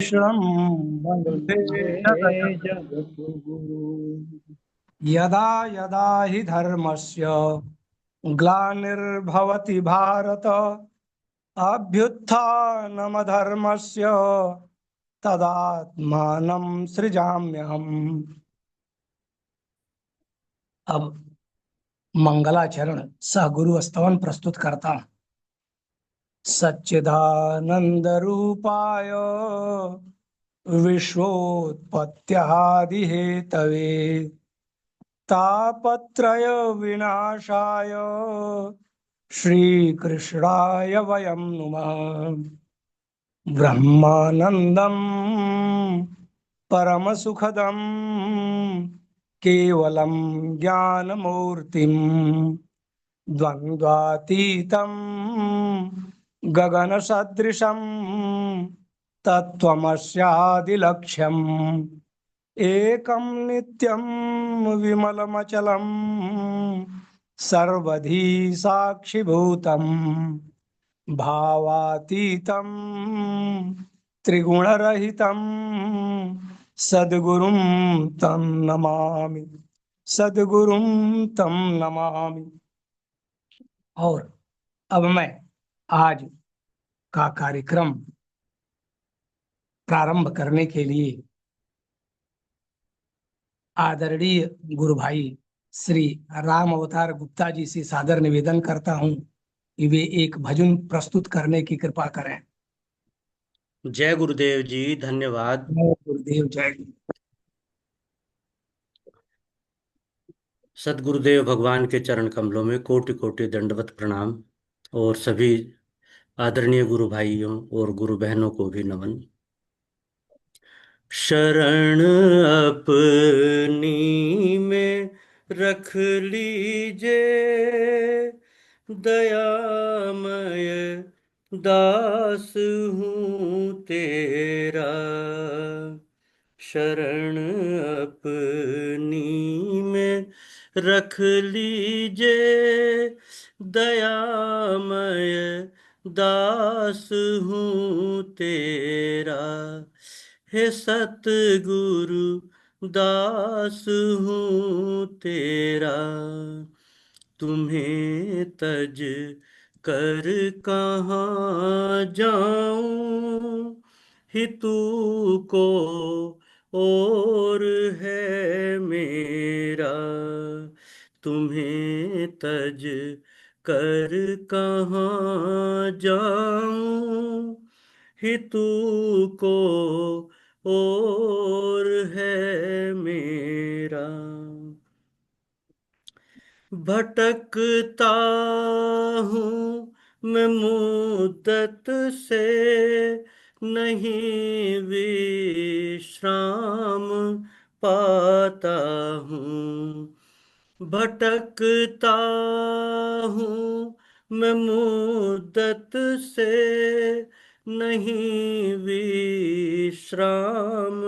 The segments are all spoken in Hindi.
कृष्णं वन्दे जगद्गुरुं। यदा यदा हि धर्मस्य ग्लानिर्भवति भारत अभ्युत्थानमधर्मस्य तदात्मानं सृजाम्यहम्। अब मंगलाचरण सह गुरु स्तवन प्रस्तुत करता हूं। सच्चिदानंद रूपाय विश्वोत्पत्त्यादि हेतवे तापत्रय विनाशाय श्रीकृष्णाय वयं नुमः। ब्रह्मानंदं परमसुखदं केवलं ज्ञानमूर्तिं द्वन्द्वातीतं गगनसदृशं तत्त्वमस्यादिलक्ष्यम् एकं नित्यं विमलमचलं सर्वधी साक्षिभूतं भावातीतं त्रिगुणरहितं सद्गुरुं तं नमामि। सद्गुरुं तं नमामि। और अब मैं आज का कार्यक्रम प्रारंभ करने के लिए आदरणीय गुरु भाई श्री राम अवतार गुप्ता जी से सादर निवेदन करता हूं कि वे एक भजन प्रस्तुत करने की कृपा करें। जय गुरुदेव जी, धन्यवाद। जय गुरुदेव, जय गुरु। सदगुरुदेव भगवान के चरण कमलों में कोटि कोटि दंडवत प्रणाम। और सभी आदरणीय गुरु भाइयों और गुरु बहनों को भी नमन। शरण अपनी में रख लीजिए, दयामय दास हूँ तेरा। शरण अपनी में रख लीजिए, दयामय दास हूँ तेरा। हे सतगुरु दास हूँ तेरा। तुम्हें तज कर कहाँ जाऊं, हितू को और है मेरा। तुम्हें तज कर कहाँ जाऊं, हितू को और है मेरा। भटकता हूँ मैं मुद्दत से, नहीं विश्राम पाता हूँ। भटकता हूँ मैं मुद्दत से, नहीं विश्राम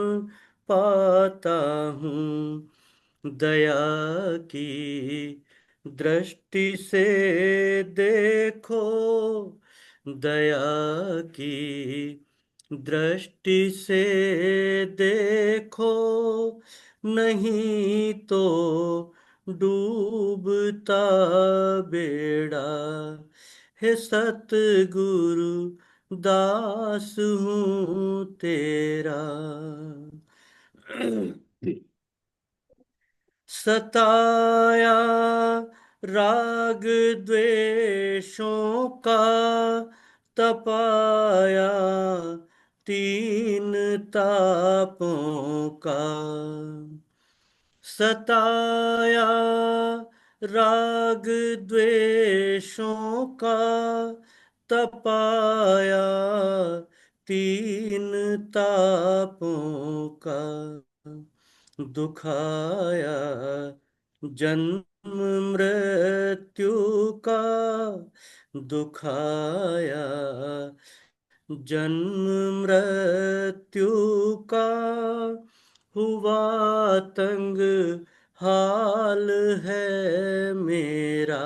पाता हूँ। दया की दृष्टि से देखो, दया की दृष्टि से देखो, नहीं तो डूबता बेड़ा। हे सतगुरु दास हूँ तेरा। सताया राग द्वेषों का, तपाया तीन तापों का। सताया राग द्वेषों का, तपाया तीन तापों का। दुखाया जन्म मृत्यु का, दुखाया जन्म मृत्यु का। हुआ तंग हाल है मेरा।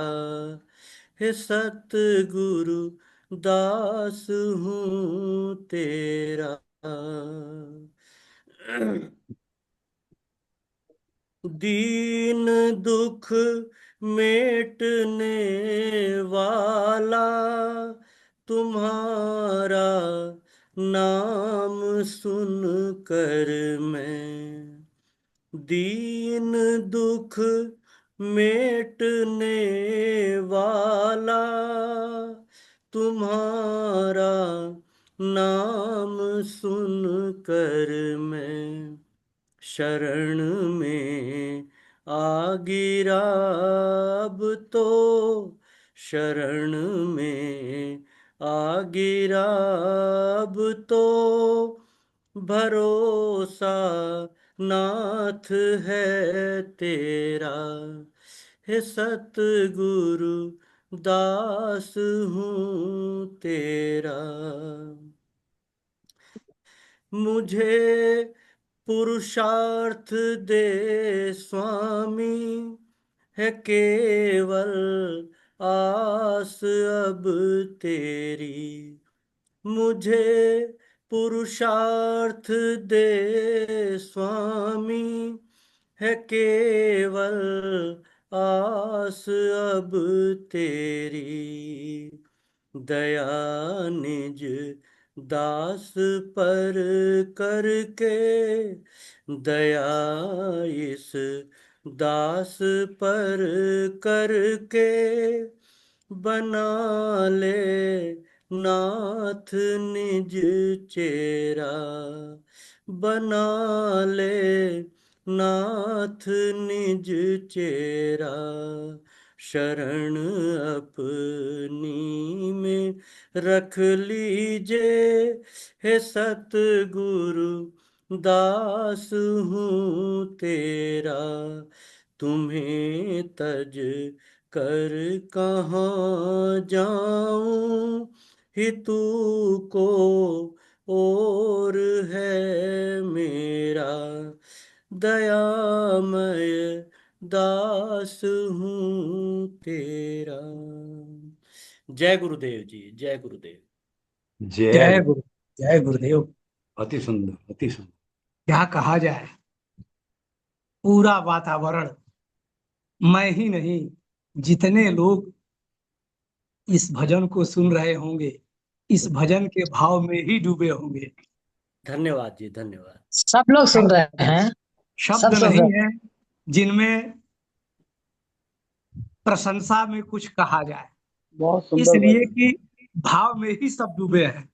हे सतगुरु दास हूँ तेरा। दीन दुख मेटने वाला तुम्हारा नाम सुन कर मैं, दीन दुख मेटने वाला तुम्हारा नाम सुन कर मैं, शरण में आ गिरा अब तो, शरण में आ गिरा अब तो, भरोसा नाथ है तेरा, हे सतगुरु दास हूँ तेरा। मुझे पुरुषार्थ दे स्वामी, है केवल आस अब तेरी, मुझे पुरुषार्थ दे स्वामी, है केवल आस अब तेरी, दया निज दास पर करके, दया इस दास पर करके, बना ले नाथ निज चेरा, बना ले नाथ निज चेरा, शरण अपनी में रख लीजे, हे सतगुरु दास हूँ तेरा, तुम्हें तज कर कहाँ जाऊं, हितू को और है मेरा, दयामय दास हूँ तेरा। जय गुरुदेव जी, जय गुरुदेव। जय जय गुरु, जय गुरुदेव। अति सुंदर, अति सुंदर। क्या कहा जाए, पूरा वातावरण, मैं ही नहीं जितने लोग इस भजन को सुन रहे होंगे इस भजन के भाव में ही डूबे होंगे। धन्यवाद जी, धन्यवाद। सब लोग सुन रहे हैं, शब्द सब सुन नहीं रहे है जिनमें प्रशंसा में कुछ कहा जाए, बहुत सुंदर इसलिए भजन। कि भाव में ही सब डूबे हैं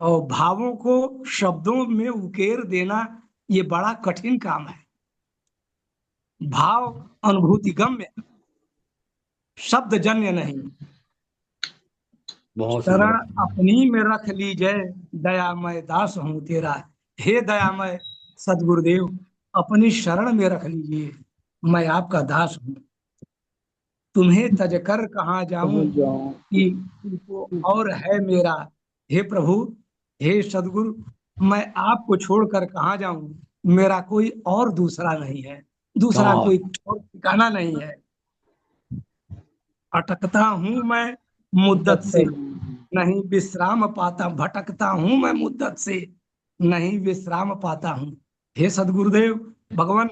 और भावों को शब्दों में उकेर देना ये बड़ा कठिन काम है। भाव अनुभूति गम्य, शब्द जन्य नहीं। बहुत शरण सुंदर। अपनी में रख लीजिए, दयामय दास हूं तेरा। हे दयामय सदगुरुदेव, अपनी शरण में रख लीजिए, मैं आपका दास हूँ। तुम्हें तज कर कहाँ जाऊं, कि तुमको और है मेरा। हे प्रभु, हे सदगुरु, मैं आपको छोड़कर कहाँ जाऊं, मेरा कोई और दूसरा नहीं है, दूसरा कहाँ? कोई और ठिकाना नहीं है। अटकता हूं मैं मुद्दत से, नहीं विश्राम पाता, भटकता हूं मैं मुद्दत से, नहीं विश्राम पाता हूं। हे सदगुरुदेव भगवान,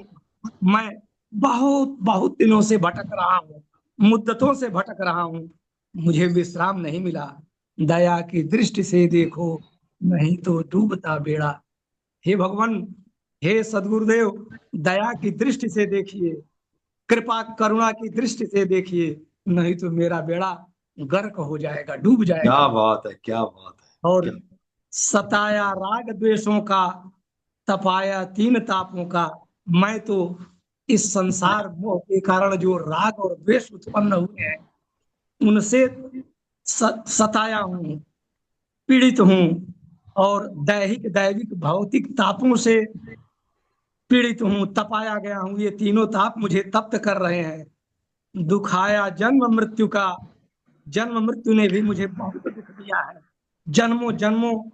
मैं बहुत बहुत दिनों से भटक रहा हूँ, मुद्दतों से भटक रहा हूँ, मुझे विश्राम नहीं मिला। दया की दृष्टि से देखो, नहीं तो डूबता बेड़ा। हे भगवान, हे सदगुरुदेव, दया की दृष्टि से देखिए, कृपा करुणा की दृष्टि से देखिए, नहीं तो मेरा बेड़ा गर्क हो जाएगा, डूब क्या जाएगा। बात है, क्या बात है, और क्या। सताया राग द्वेषों का, तपाया तीन तापों का। मैं तो इस संसार मोह के कारण जो राग और द्वेष उत्पन्न हुए हैं उनसे सताया हूँ, पीड़ित हूँ, और दैहिक दैविक भौतिक तापों से पीड़ित हूँ, तपाया गया हूँ। ये तीनों ताप मुझे तप्त कर रहे हैं। दुखाया जन्म मृत्यु का, जन्म मृत्यु ने भी मुझे बहुत दुख दिया है। जन्मों जन्मों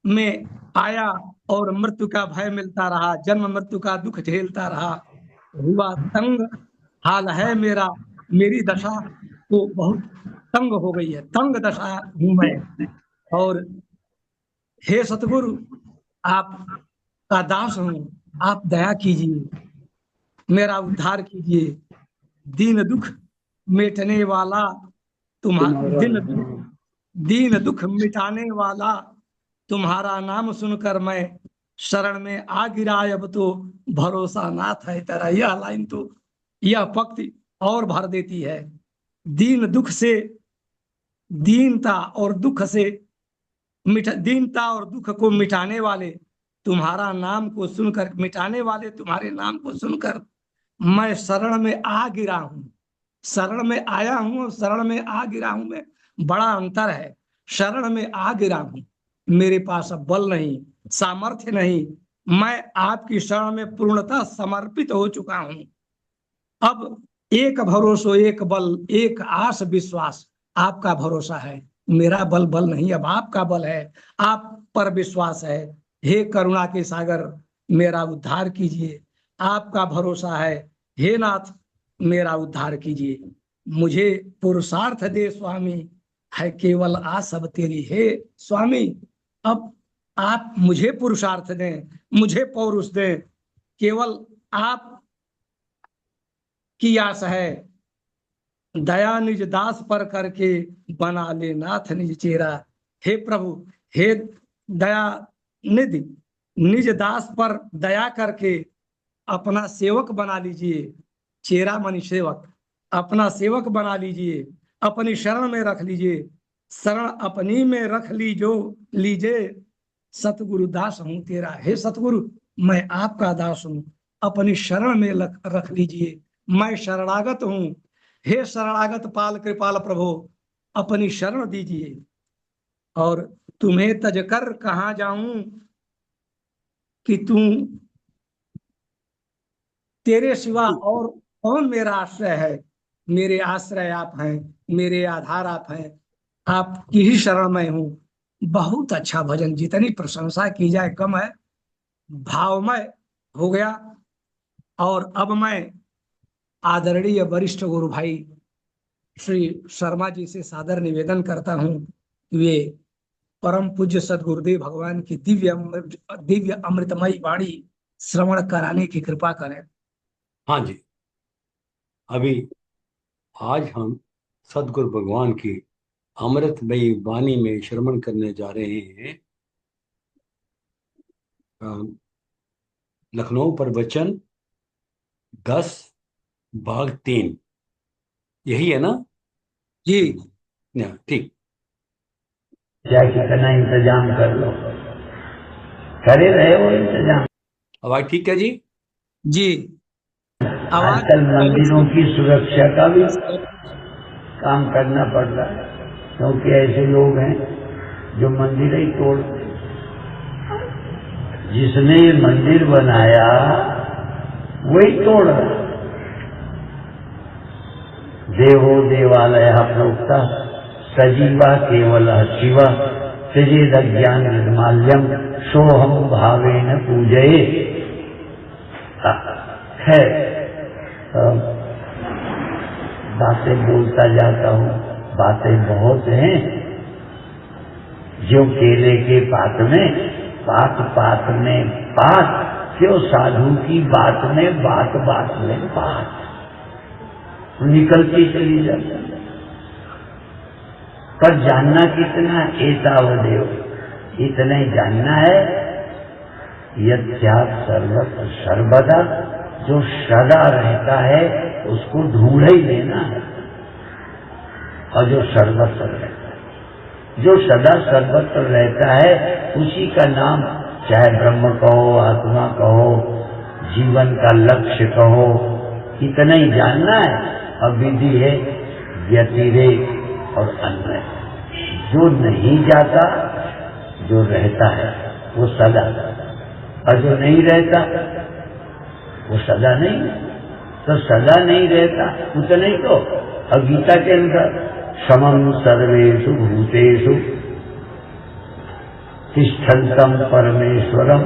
में आया और मृत्यु का भय मिलता रहा, जन्म मृत्यु का दुख झेलता रहा, हुआ तंग हाल है मेरा। मेरी दशा तो बहुत तंग हो गई है, तंग दशा हूं मैं। और हे सतगुरु, आप का दास हूं, आप दया कीजिए, मेरा उद्धार कीजिए। दीन दुख मिटने वाला दीन दुख मिटाने वाला तुम्हारा नाम सुनकर मैं शरण में आ गिरा। अब तो भरोसा नाथ है तेरा। यह लाइन तो, यह पंक्ति और भर देती है। दीन दुख से, दीनता और दुख से दीनता और दुख को मिटाने वाले तुम्हारा नाम को सुनकर, मिटाने वाले तुम्हारे नाम को सुनकर मैं शरण में आ गिरा हूं। शरण में आया हूं और शरण में आ गिरा हूं में बड़ा अंतर है। शरण में आ गिरा हूं, मेरे पास अब बल नहीं, सामर्थ्य नहीं, मैं आपकी शरण में पूर्णतः समर्पित हो चुका हूं। अब एक भरोसा, एक बल, एक आस विश्वास आपका भरोसा है। मेरा बल नहीं, अब आपका बल है, आप पर विश्वास है। हे करुणा के सागर, मेरा उद्धार कीजिए। आपका भरोसा है, हे नाथ मेरा उद्धार कीजिए। मुझे पुरुषार्थ दे स्वामी, है केवल आस अब तेरी। हे स्वामी, अब आप मुझे पुरुषार्थ दें, मुझे पौरुष दें। केवल आप की आस है। दया निज दास पर करके बना ले नाथ निज चेरा। हे प्रभु, हे दया निधि, निज दास पर दया करके अपना सेवक बना लीजिए। चेरा मनी सेवक, अपना सेवक बना लीजिए, अपनी शरण में रख लीजिए। शरण अपनी में रख लीजिए। सतगुरु दास हूं तेरा। हे सतगुरु, मैं आपका दास हूं, अपनी शरण में रख लीजिए। मैं शरणागत हूं। हे शरणागत पाल कृपाल प्रभु, अपनी शरण दीजिए। और तुम्हें तजकर कहां जाऊं कि तू, तेरे सिवा और कौन मेरा आश्रय है। मेरे आश्रय आप हैं, मेरे आधार आप हैं, आपकी ही शरण में हूं। बहुत अच्छा भजन, जितनी प्रशंसा की जाए कम है। भावमय हो गया। और अब मैं आदरणीय वरिष्ठ गुरु भाई श्री शर्मा जी से सादर निवेदन करता हूं कि वे परम पूज्य सदगुरुदेव भगवान की दिव्य अमृतमयी वाणी श्रवण कराने की कृपा करें। हाँ जी, अभी आज हम सदगुरु भगवान की अमृतमयी वाणी में श्रवण करने जा रहे हैं। लखनऊ प्रवचन 10/3, यही है ना जी ठीक। क्या कितना इंतजाम कर लो, करे रहे हो इंतजाम। आवाज ठीक है जी? जी। आजकल मंदिरों की सुरक्षा का भी काम करना पड़ रहा है, क्योंकि ऐसे लोग हैं जो मंदिर ही तोड़ते। जिसने ये मंदिर बनाया वही तोड़ रहा। देवो देवालय प्रोक्ता सजीवा केवल शिवा त्यजेद ज्ञान निर्माल्यम सोहम भावेन पूजये। है बातें बोलता जाता हूँ, बातें बहुत हैं। जो केले के पात में पात पात में पात, क्यों साधु की बात में बात बात में बात निकलती चली जाती। पर जानना कितना, एतावदेव, इतना ही जानना है। यत्यात् सर्वत्र सर्वदा, जो सदा रहता है उसको ढूंढ ही लेना है। और जो सर्वत्र रहता है, जो सदा सर्वत्र रहता है, उसी का नाम चाहे ब्रह्म कहो, आत्मा कहो, जीवन का लक्ष्य कहो, इतना ही जानना है। अब विधि है व्यतिरेक और अन्वय। जो नहीं जाता, जो रहता है वो सदा, और जो नहीं रहता वो सदा नहीं। तो सदा नहीं रहता उतना ही तो। और गीता के अंदर समम सर्वेषु भूतेषु तिष्ठन्तम परमेश्वरम,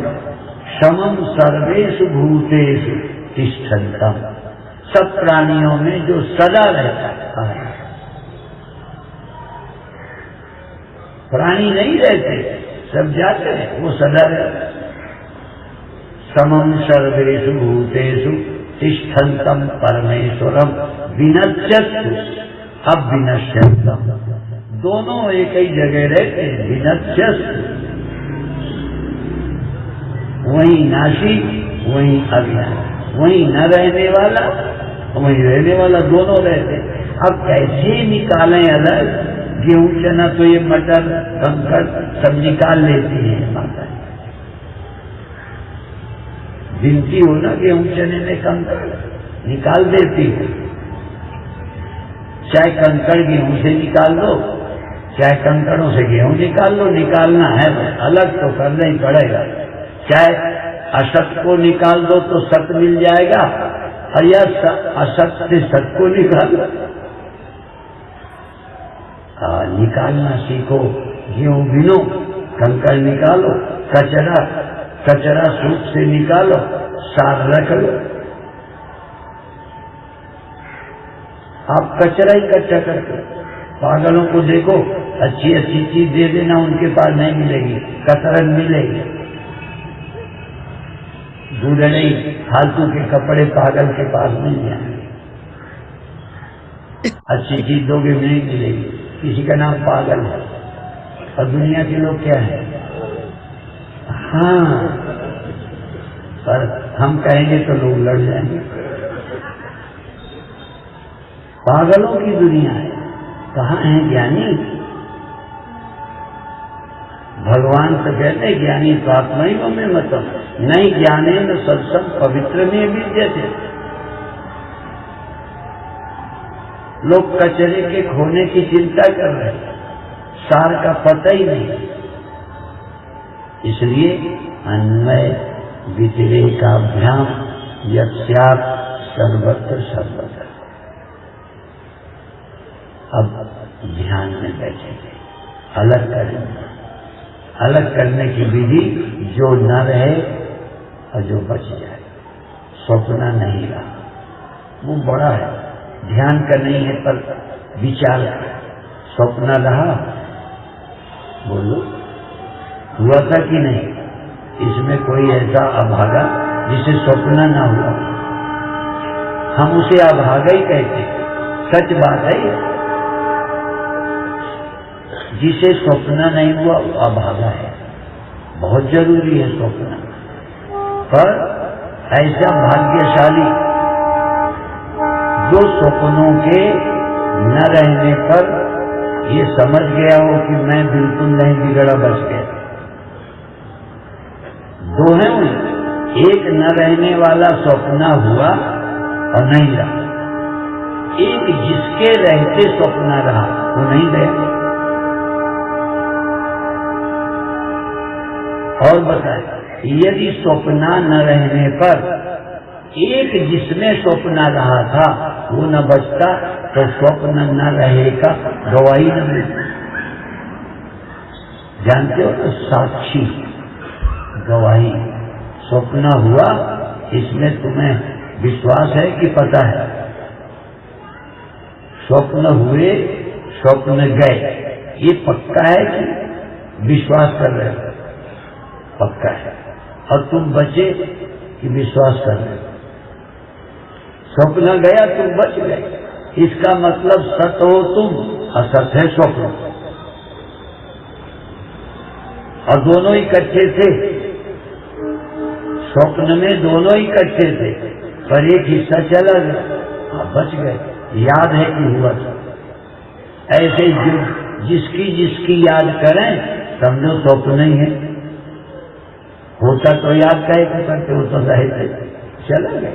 समम सर्वेषु भूतेषु तिष्ठन्तम। सब प्राणियों में जो सदा रहता है। प्राणी नहीं रहते, सब जाते हैं, वो सदा रहता है। समम सर्वेषु भूतेषु तिष्ठन्तम परमेश्वरम विनश्यतु अविनश्यतम। दोनों एक ही जगह रहते हैं। विनश्यतु वहीं नाशी वहीं अविनाशी, वहीं न रहने वाला वहीं रहने वाला, दोनों रहते। अब कैसे निकालें अलग? गेहूं चना तो ये मटर कंकड़ सब निकाल लेती है माता, गिनती हो ना गेहूं चने में कंकड़ निकाल देती है। चाहे कंकड़ गेहूं से निकाल दो, चाहे कंकड़ों से गेहूं निकाल लो, निकालना है अलग तो करना ही पड़ेगा। चाहे असत को निकाल दो तो सत मिल जाएगा, और या असत से सत को निकालो। निकालना सीखो, गेहूं गिनो, कंकड़ निकालो, कचरा सूप से निकालो, साफ रख लो। आप कचरा इकट्ठा करके पागलों को देखो, अच्छी अच्छी चीज दे देना, उनके पास नहीं मिलेगी, कतरन मिलेगी। दूधड़ी फालतू के कपड़े पागल के पास नहीं जाएंगे, अच्छी चीज दोगे नहीं मिलेगी। किसी का नाम पागल है, और दुनिया के लोग क्या है? हाँ, पर हम कहेंगे तो लोग लड़ जाएंगे। पागलों की दुनिया है। कहाँ है ज्ञानी? भगवान तो कहते ज्ञानी तो आत्मैव में मतम, नहीं ज्ञाने न सत्संग पवित्र में विद्यते। लोग कचरे के खोने की चिंता कर रहे हैं, सार का पता ही नहीं। इसलिए अन्वय व्यतिरेकाभ्याम यस्यात् सर्वत्र सर्वत्र। अब ध्यान में बैठेंगे, अलग करेंगे। अलग करने की विधि जो न रहे और जो बच जाए। स्वप्न नहीं रहा, वो बड़ा है, ध्यान का नहीं है, पर विचार का। स्वप्न रहा, बोलो हुआ था कि नहीं? इसमें कोई ऐसा अभागा जिसे स्वप्न ना हुआ? हम उसे अभागा ही कहते हैं। सच बात है, जिसे स्वप्न नहीं हुआ वो अभागा है। बहुत जरूरी है स्वप्न, पर ऐसा भाग्यशाली जो स्वप्नों के न रहने पर ये समझ गया हो कि मैं बिल्कुल नहीं बिगड़ा, बच गया। दो है, एक न रहने वाला स्वप्न हुआ और नहीं रहा, एक जिसके रहते स्वप्न रहा वो नहीं गया। और बताए, यदि स्वप्न न रहने पर एक जिसमें स्वप्न रहा था वो न बचता, तो स्वप्न न रहेगा गवाही न मिलती। जानते हो ना, साक्षी गवाही। स्वप्न हुआ, इसमें तुम्हें विश्वास है कि पता है? स्वप्न हुए, स्वप्न गए, ये पक्का है कि विश्वास कर रहे हो? पक्का है। और तुम बचे कि विश्वास कर रहे हो? स्वप्न गया, तुम बच गए, इसका मतलब सत हो तुम, असत है स्वप्न। और दोनों इकट्ठे थे, स्वप्न में दोनों इकट्ठे थे, पर एक हिस्सा चला गया, आप बच गए। याद है कि हुआ था? ऐसे जिसकी जिसकी याद करें समझो स्वप्न नहीं है। होता तो याद कहे करते, हो तो रहते, चला गया।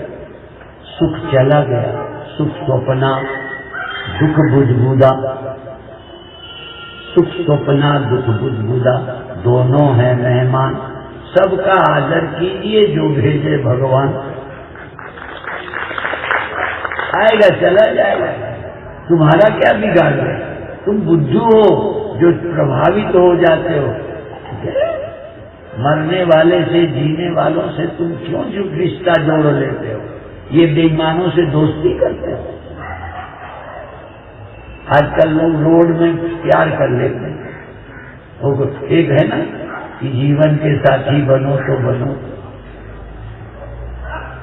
सुख चला गया, सुख स्वप्ना, दुख बुझबुदा। सुख स्वप्ना, दुख बुझबुदा दोनों है मेहमान, सबका आदर कीजिए जो भेजे भगवान। आएगा चला जाएगा, तुम्हारा क्या बिगाड़ है? तुम बुद्धू हो जो प्रभावित हो जाते हो। मरने वाले से, जीने वालों से तुम क्यों जो रिश्ता जोड़ लेते हो? ये बेईमानों से दोस्ती करते हो। आजकल लोग रोड में प्यार कर लेते हैं। एक है ना कि जीवन के साथी बनो तो बनो,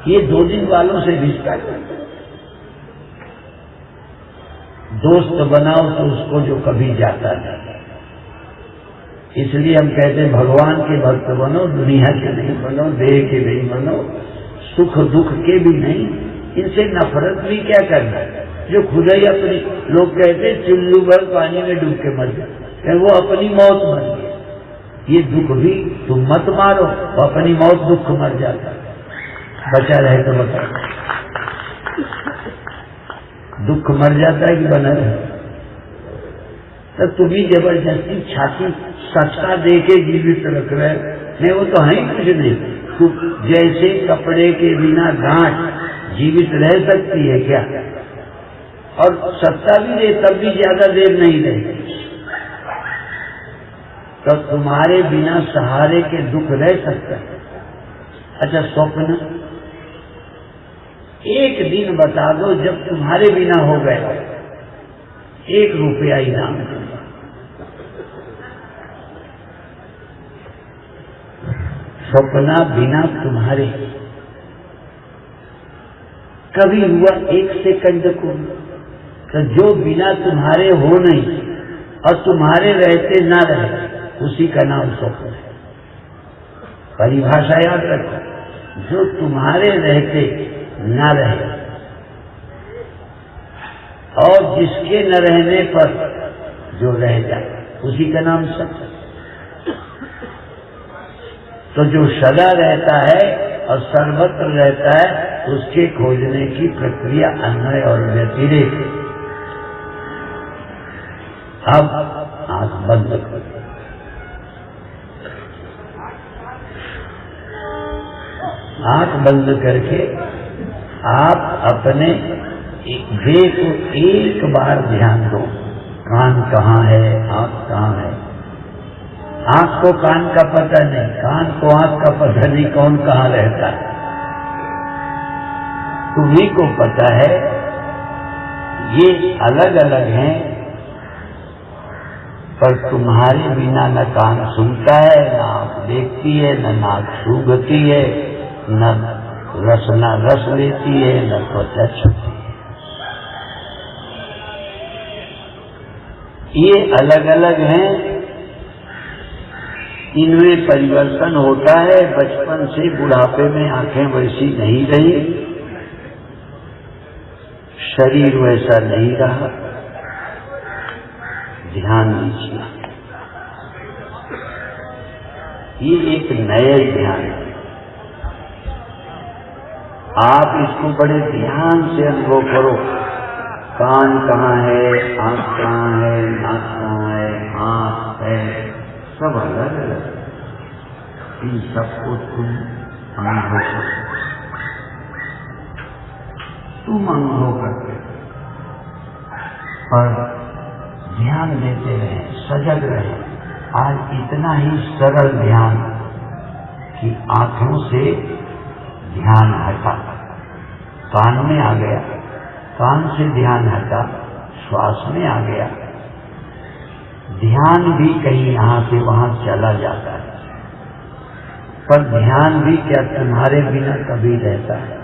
ये 2 दिन वालों से रिश्ता करते, दोस्त बनाओ तो उसको जो कभी जाता नहीं। इसलिए हम कहते हैं भगवान के भक्त बनो, दुनिया के नहीं बनो, देह के नहीं बनो, सुख दुख के भी नहीं। इनसे नफरत भी क्या करना, जो खुद ही अपनी, लोग कहते चुल्लू भर पानी में डूब के मर जाए, वो अपनी मौत मर गया। ये दुख भी तुम मत मारो, वो अपनी मौत दुख मर जाता, बचा रहे तो बचा, दुख मर जाता है कि बना रहे। तो तुम्हें जबरदस्ती छाती सचका दे के जीवित रख रहे, नहीं वो तो है ही कुछ नहीं। जैसे कपड़े के बिना गांठ जीवित रह सकती है क्या, और सत्ता भी दे तब भी ज्यादा देर नहीं रहेगी। तो तुम्हारे बिना सहारे के दुख रह सकता है। अच्छा स्वप्न, एक दिन बता दो जब तुम्हारे बिना हो गया, 1 रुपया इनाम। सपना बिना तुम्हारे कभी हुआ 1 सेकंड को, तो जो बिना तुम्हारे हो नहीं और तुम्हारे रहते ना रहे, उसी का नाम स्वप्न है। परिभाषा याद रखो, जो तुम्हारे रहते ना रहे और जिसके न रहने पर जो रह जाए, उसी का नाम सत्य। तो जो सदा रहता है और सर्वत्र रहता है, उसके खोजने की प्रक्रिया अन्वय और व्यतिरेक। अब आंख बंद करो, आंख बंद करके आप अपने देह को एक बार ध्यान दो। कान कहाँ है, आंख कहाँ है। आंख को कान का पता नहीं, कान को आंख का पता नहीं, कौन कहाँ रहता है। तुम्ही को पता है ये अलग अलग हैं, पर तुम्हारे बिना न कान सुनता है, न आंख देखती है, न नाक सूंघती है, न रसना रस लेती है, न त्वचा छूती है। ये अलग अलग हैं, इनमें परिवर्तन होता है। बचपन से बुढ़ापे में आंखें वैसी नहीं रही, शरीर वैसा नहीं रहा। ध्यान दीजिए, ये एक नया ध्यान है। आप इसको बड़े ध्यान से अनुभव करो। कान कहाँ है, आंख कहाँ है, नाक कहाँ है, हाथ है, सब अलग अलग। इन सबको तुम अनुभव करो, तुम अनुभव करते और ध्यान देते रहे, सजग रहे। आज इतना ही सरल ध्यान कि आंखों से ध्यान हटा, कान में आ गया, कान से ध्यान हटा, श्वास में आ गया। ध्यान भी कहीं यहाँ से वहां चला जाता है, पर ध्यान भी क्या तुम्हारे बिना कभी रहता है।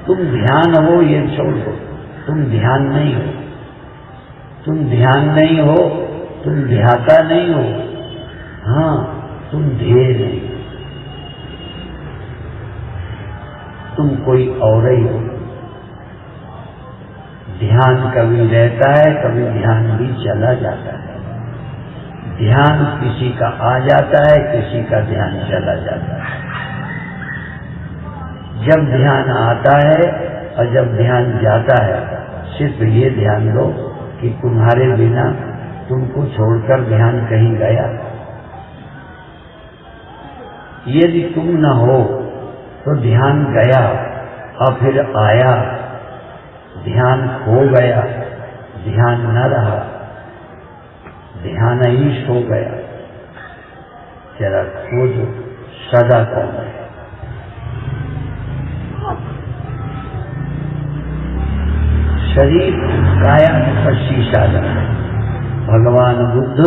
तुम ध्यान हो ये छोड़ दो, तुम ध्यान नहीं हो, तुम ध्यान नहीं हो, तुम ध्याता नहीं हो। हाँ, तुम ध्येय नहीं, तुम कोई और ही हो। ध्यान कभी रहता है, कभी ध्यान भी चला जाता है। ध्यान किसी का आ जाता है, किसी का ध्यान चला जाता है। जब ध्यान आता है और जब ध्यान जाता है, सिर्फ ये ध्यान लो कि तुम्हारे बिना तुमको छोड़कर ध्यान कहीं गया। यदि तुम न हो तो ध्यान गया और फिर आया, ध्यान खो गया, ध्यान न रहा, ध्यान ही सो गया। जरा खोजो सदा कौन है। शरीर काया स्पर्शी साधना है। भगवान बुद्ध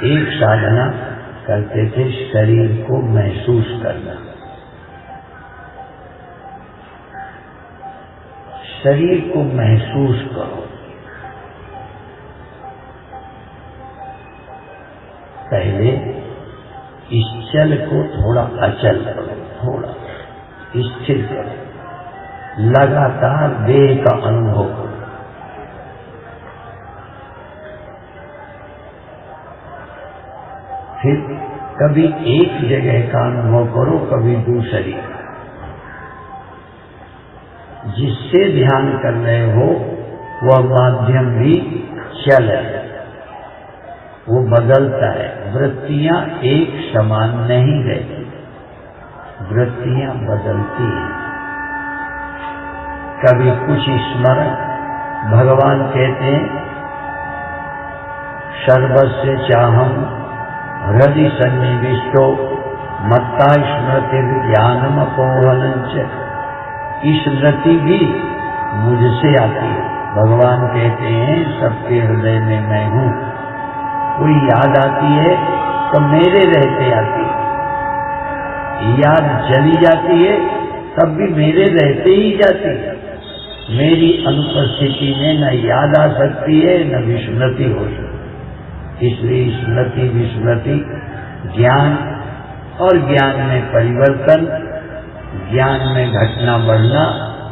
एक साधना करते थे, शरीर को महसूस करना। शरीर को महसूस करो। पहले इस चल को थोड़ा अचल करो, थोड़ा स्थिर करो, लगातार देह का अनुभव करो। फिर कभी एक जगह का अनुभव करो, कभी दूसरी। जिससे ध्यान कर रहे हो वह माध्यम भी चल है, वो बदलता है। वृत्तियां एक समान नहीं रहती, वृत्तियां बदलती हैं। कभी कुछ स्मरण, भगवान कहते हैं सर्वस्य चाहम हृदय सन्निविष्टो मत्ता स्मृति ज्ञानम अपोहनंच। स्मृति भी मुझसे आती है। भगवान कहते हैं सबके हृदय में मैं हूं। कोई याद आती है तो मेरे रहते आती है, याद चली जाती है तब भी मेरे रहते ही जाती है। मेरी अनुपस्थिति में न याद आ सकती है न विस्मृति हो सकती। इसलिए स्मृति विस्मृति, ज्ञान और ज्ञान में परिवर्तन, ज्ञान में घटना बढ़ना,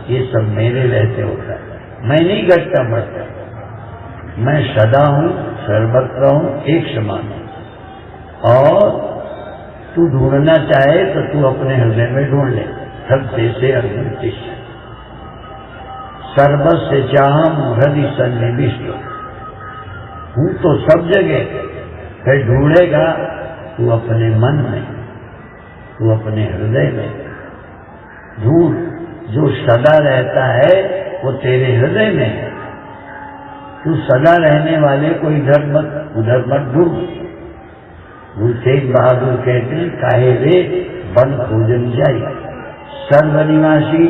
ये सब मेरे रहते होता है। मैं नहीं घटता बढ़ता, मैं सदा हूं, सर्वत्र हूं, एक समान हूं। और तू ढूंढना चाहे तो तू अपने हृदय में ढूंढ ले। हृदय से अर्जुन सर्वस्य चाहम हृदय सन्निविष्ट। हूं तो सब जगह, फिर ढूंढेगा तू अपने मन में, तू अपने हृदय में ढूंढ। जो सदा रहता है वो तेरे हृदय में है। तू सदा रहने वाले को इधर मत उधर मत ढूंढ। गुरु तेग बहादुर कहते हैं काहे रे बन खोजन जाई, सर्वनिवासी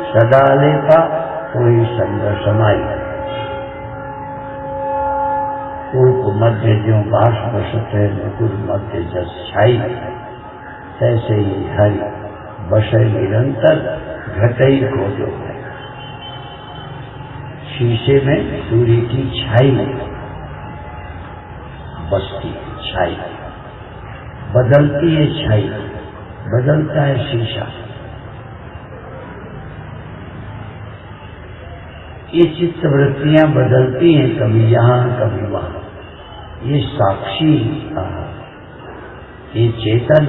सदा लेता कोई संग समाई। रूप मध्य ज्यों बास बसते मुकुर मध्य जस छाई, ऐसे ही हरि बसे निरंतर घटई खोजो है। शीशे में सूर्य की छाई बसती है, छाई बदलती है, छाई बदलता है शीशा। ये चित्त वृत्तियां बदलती हैं, कभी यहां कभी वहां। ये साक्षी, ये चेतन।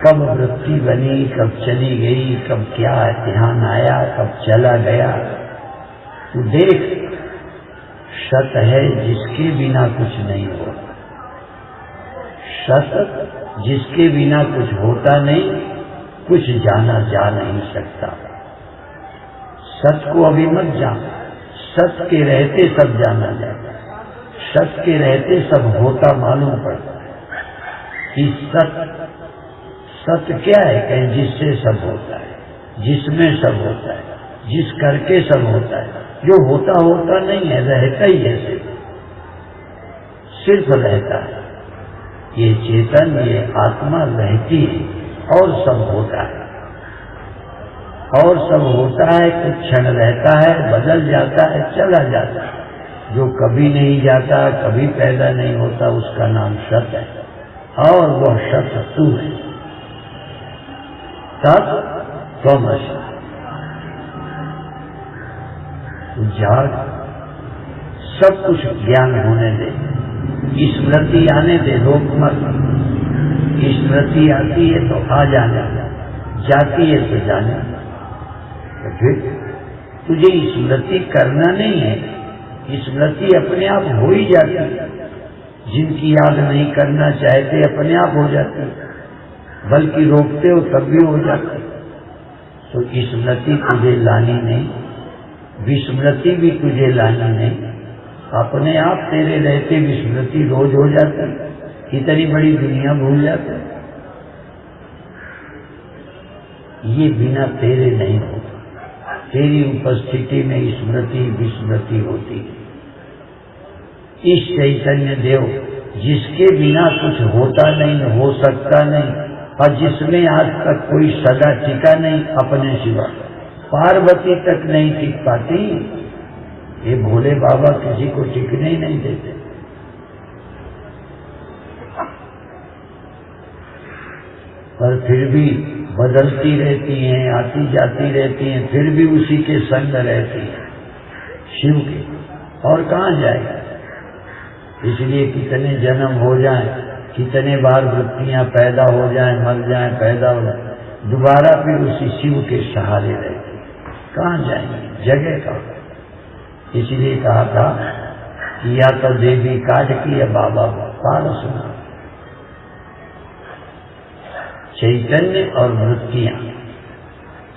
कब वृत्ति बनी, कब चली गई, कब क्या ध्यान आया, कब चला गया। तू देख, सत है जिसके बिना कुछ नहीं होता। सत जिसके बिना कुछ होता नहीं, कुछ जाना जा नहीं सकता। सत को अभी मत जान, सत के रहते सब जाना जाता है। सत के रहते सब होता मालूम पड़ता है कि सत क्या है? कहीं जिससे सब होता है, जिसमें सब होता है, जिस करके सब होता है। जो होता होता नहीं है, रहता ही है, सिर्फ रहता है। ये चेतन, ये आत्मा रहती है और सब होता है, और सब होता है। कुछ क्षण रहता है, बदल जाता है, चला जाता है। जो कभी नहीं जाता, कभी पैदा नहीं होता, उसका नाम सत है, और वह सत तू है। तब त्वमसि। जाग, सब कुछ ज्ञान होने दे, स्मृति आने दे, रोक मत। स्मृति आती है तो आ जाने, जाती है तो जाने। तो फिर तुझे स्मृति करना नहीं है, स्मृति अपने आप हो ही जाती है। जिनकी याद नहीं करना चाहते अपने आप हो जाती है, बल्कि रोकते हो तब भी हो जाती है। तो स्मृति तुझे लानी नहीं, विस्मृति भी तुझे लानी नहीं। अपने आप तेरे रहते विस्मृति रोज हो जाती है। इतनी बड़ी दुनिया भूल जाती है। ये बिना तेरे नहीं होता। तेरी उपस्थिति में स्मृति विस्मृति होती है। इस चैतन्य देव जिसके बिना कुछ होता नहीं, हो सकता नहीं, और जिसमें आज तक कोई सदा टिका नहीं अपने सिवा। पार्वती तक नहीं टिक पाती, ये भोले बाबा किसी को टिकने ही नहीं देते। पर फिर भी बदलती रहती हैं, आती जाती रहती हैं, फिर भी उसी के संग रहती हैं, शिव के, और कहाँ जाएगा। इसलिए कितने जन्म हो जाएं, कितने बार वृत्तियां पैदा हो जाएं, मर जाएं, पैदा हो जाएं, दोबारा फिर उसी शिव के सहारे रहती, कहाँ जाएंगे, जगह का। इसलिए कहा था कि या तो देवी काट की या बाबा पारस ना। चैतन्य और वृत्तियां,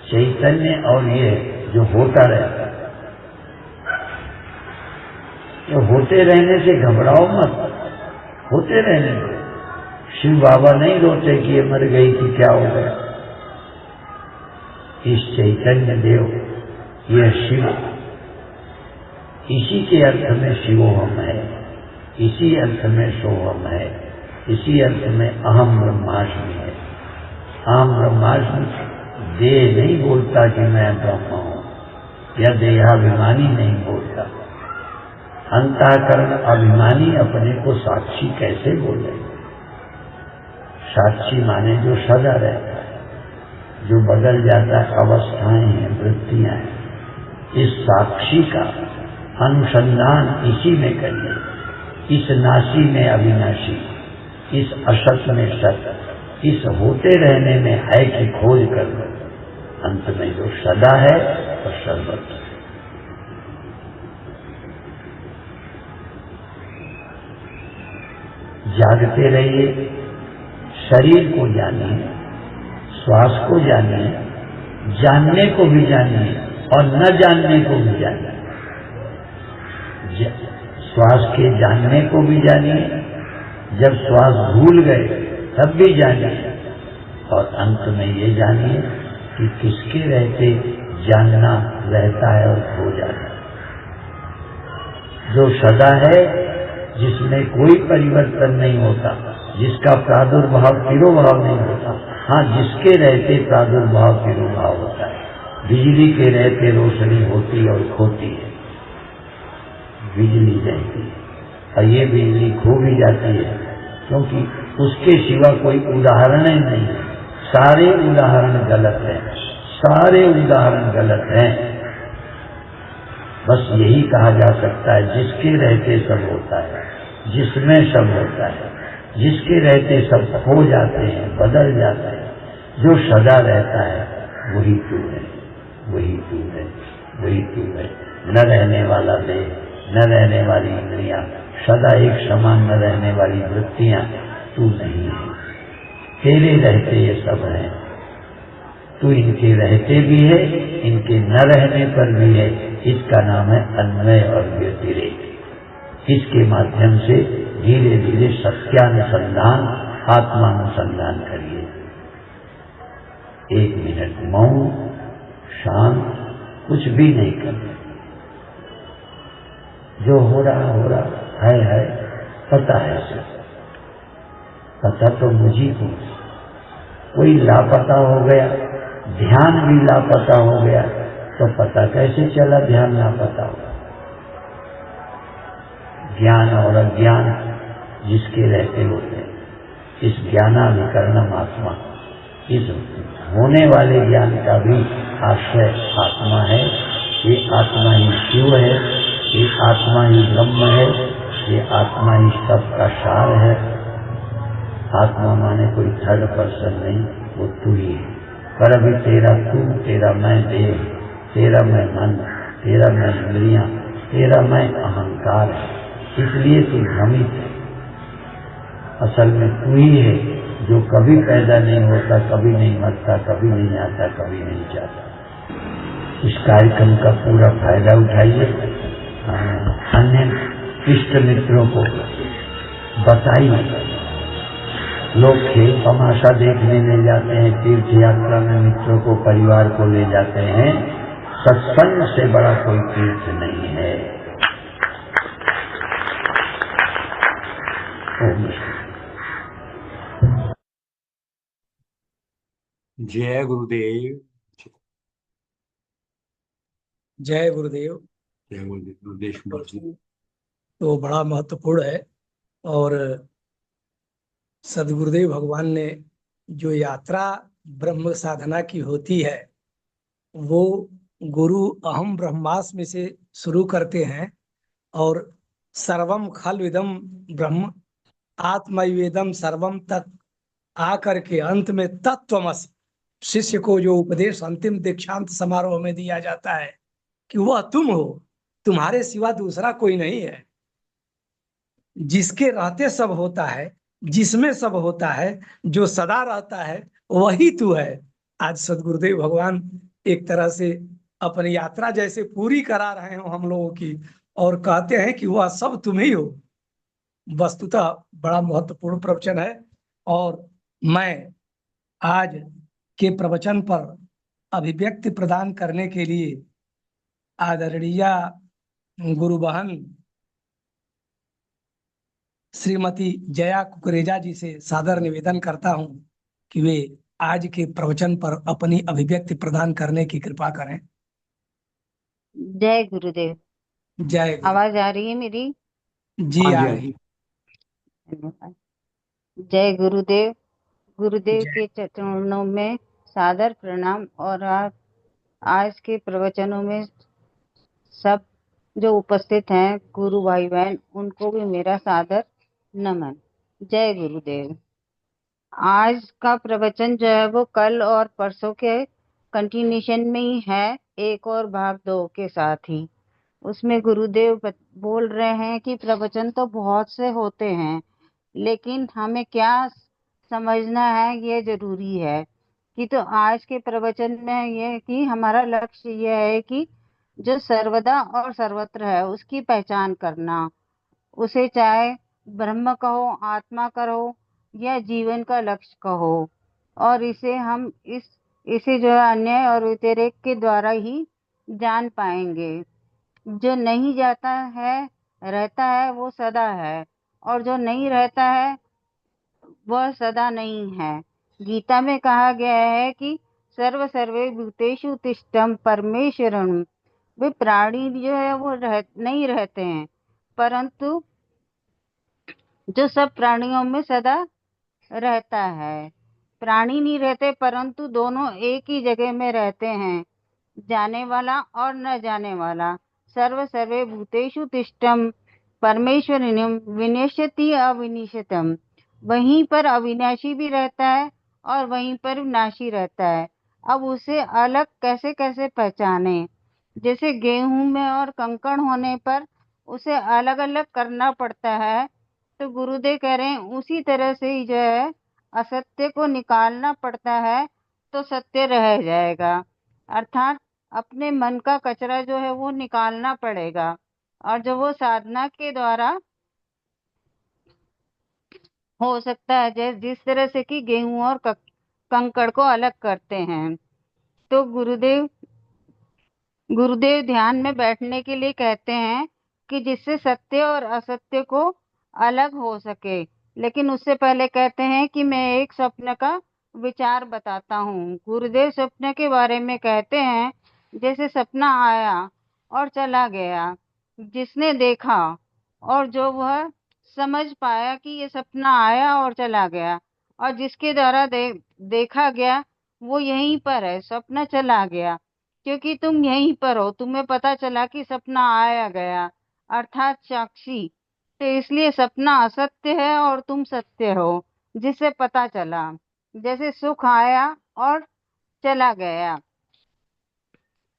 चैतन्य और ये जो होता रहता, ये होते रहने से घबराओ मत, होते रहने दो। शिव बाबा नहीं रोते कि ये मर गई कि क्या हो गया। इस चैतन्य देव, यह शिव, इसी के अर्थ में शिवोहम है, इसी अर्थ में सोहम है, इसी अर्थ में अहम ब्रह्मास्मि है। अहम ब्रह्मास्मि देह नहीं बोलता कि मैं ब्रह्म हूं, या देहाभिमानी नहीं बोलता। अंतःकरण अभिमानी अपने को साक्षी कैसे बोले। साक्षी माने जो सदा रहता है, जो बदल जाता है, अवस्थाएं हैं, वृत्तियां हैं। इस साक्षी का अनुसंधान इसी में करिए, इस नासी में अविनाशी, इस असत में सत, इस होते रहने में है की खोज कर लो। अंत में जो सदा है और सर्वत्र। जागते रहिए, शरीर को जानिए, श्वास को जानिए, जानने को भी जानिए और न जानने को भी जानिए। श्वास के जानने को भी जानिए, जब श्वास भूल गए तब भी जानिए, और अंत में ये जानिए कि किसके रहते जानना रहता है और खो जाता है। जो सदा है, जिसमें कोई परिवर्तन नहीं होता, जिसका प्रादुर्भाव तिरोभाव नहीं होता। हाँ, जिसके रहते प्रादुर्भाव तिरोभाव होता है। बिजली के रहते रोशनी होती और खोती है, बिजली रहती है, और ये बिजली खो भी जाती है, क्योंकि उसके सिवा कोई उदाहरण ही नहीं है। सारे उदाहरण गलत हैं, सारे उदाहरण गलत हैं। बस यही कहा जा सकता है, जिसके रहते सब होता है, जिसमें सब होता है, जिसके रहते सब खो जाते हैं, बदल जाते हैं। जो सदा रहता है वही तू है, वही तू है, वही तू है। न रहने वाला देह, न रहने वाली इंद्रियां, सदा एक समान न रहने वाली वृत्तियां तू नहीं है। तेरे रहते ये सब हैं, तू इनके रहते भी है, इनके न रहने पर भी है। इसका नाम है अन्वय और व्यतिरेक। इसके माध्यम से धीरे धीरे सत्यानुसंधान, आत्मानुसंधान करिए। 1 मिनट मौन, शांत, कुछ भी नहीं करना। जो हो रहा है, पता है सब, पता तो मुझी को। कोई लापता हो गया, ध्यान भी लापता हो गया, तो पता कैसे चला ध्यान लापता हो। ज्ञान और अज्ञान जिसके रहते होते हैं, इस ज्ञानाधिकरणम आत्मा, इस होने वाले ज्ञान का भी आश्रय आत्मा है। ये आत्मा ही शिव है, ये आत्मा ही ब्रह्म है, ये आत्मा ही सबका सार है। आत्मा माने कोई थर्ड पर्सन नहीं, वो तू ही है। पर अभी तेरा तू, तेरा मैं देह, तेरा मैं मन, तेरा मैं इंद्रियां, तेरा मैं अहंकार है, इसलिए तू भ्रमित है। असल में तू ही है जो कभी पैदा नहीं होता, कभी नहीं मरता, कभी नहीं आता, कभी नहीं जाता। इस कार्यक्रम का पूरा फायदा उठाइए, अन्य इष्ट मित्रों को बताइए। लोग खेल तमाशा देखने ले जाते हैं, तीर्थ यात्रा में मित्रों को, परिवार को ले जाते हैं। सत्संग से बड़ा कोई तीर्थ नहीं है। ओम शांति। जय गुरुदेव। जय गुरुदेव। जय गुरुदेव। गुरुदेव कुमार जी। तो बड़ा महत्वपूर्ण है और सदगुरुदेव भगवान ने जो यात्रा ब्रह्म साधना की होती है वो गुरु अहम ब्रह्मास्मि से शुरू करते हैं और सर्वम खल्विदम ब्रह्म आत्मवेदम सर्वम तक आकर के अंत में तत्वमसि शिष्य को जो उपदेश अंतिम दीक्षांत समारोह में दिया जाता है कि वह तुम हो, तुम्हारे सिवा दूसरा कोई नहीं है, जिसके रहते सब होता है, जिसमें सब होता है, जो सदा रहता है वही तू है। आज सदगुरुदेव भगवान एक तरह से अपनी यात्रा जैसे पूरी करा रहे हो हम लोगों की और कहते हैं कि वह सब तुम ही हो। वस्तुतः बड़ा महत्वपूर्ण प्रवचन है और मैं आज के प्रवचन पर अभिव्यक्ति प्रदान करने के लिए आदरणीय गुरु बहन श्रीमती जया कुकरेजा जी से सादर निवेदन करता हूं कि वे आज के प्रवचन पर अपनी अभिव्यक्ति प्रदान करने की कृपा करें। जय गुरुदेव। जय गुरु। आवाज आ रही है मेरी? जी हाँ आ जी, हाँ रही। जी। धन्यवाद। जय गुरुदेव। गुरुदेव जय। के चरणों में सादर प्रणाम और आज के प्रवचनों में सब जो उपस्थित हैं गुरु भाई बहन उनको भी मेरा सादर नमन। जय गुरुदेव। आज का प्रवचन जो है वो कल और परसों के कंटिन्यूशन में ही है, एक और भाग 2 के साथ ही। उसमें गुरुदेव बोल रहे हैं कि प्रवचन तो बहुत से होते हैं लेकिन हमें क्या समझना है ये जरूरी है कि तो आज के प्रवचन में ये कि हमारा लक्ष्य ये है कि जो सर्वदा और सर्वत्र है उसकी पहचान करना, उसे चाहे ब्रह्म कहो, आत्मा कहो या जीवन का लक्ष्य कहो, और इसे जो है अन्याय और व्यतिरेक के द्वारा ही जान पाएंगे। जो नहीं जाता है रहता है वो सदा है और जो नहीं रहता है वह सदा नहीं है। गीता में कहा गया है कि सर्व सर्वे भूतेषु तिष्ठम परमेश्वरम। वे प्राणी जो है वो नहीं रहते हैं परंतु जो सब प्राणियों में सदा रहता है। प्राणी नहीं रहते परंतु दोनों एक ही जगह में रहते हैं, जाने वाला और न जाने वाला। सर्व सर्वे भूतेषु तिष्ठम परमेश्वरिणम विनश्यति अविनिश्यतम। वहीं पर अविनाशी भी रहता है और वहीं पर विनाशी रहता है। अब उसे अलग कैसे कैसे पहचाने? जैसे गेहूं में और कंकड़ होने पर उसे अलग अलग करना पड़ता है, तो गुरुदेव कह रहे हैं उसी तरह से ही जो है असत्य को निकालना पड़ता है तो सत्य रह जाएगा। अर्थात अपने मन का कचरा जो है वो निकालना पड़ेगा और जो वो साधना के द्वारा हो सकता है, जैसे जिस तरह से कि गेहूं और कंकड़ को अलग करते हैं। तो गुरुदेव ध्यान में बैठने के लिए कहते हैं कि जिससे सत्य और असत्य को अलग हो सके। लेकिन उससे पहले कहते हैं कि मैं एक स्वप्न का विचार बताता हूँ। गुरुदेव स्वप्न के बारे में कहते हैं जैसे सपना आया और चला गया, जिसने देखा और जो वह समझ पाया कि ये सपना आया और चला गया और जिसके द्वारा देखा गया वो यहीं पर है, सपना चला गया क्योंकि तुम यहीं पर हो, तुम्हें पता चला कि सपना आया गया अर्थात साक्षी। तो इसलिए सपना असत्य है और तुम सत्य हो, जिससे पता चला। जैसे सुख आया और चला गया।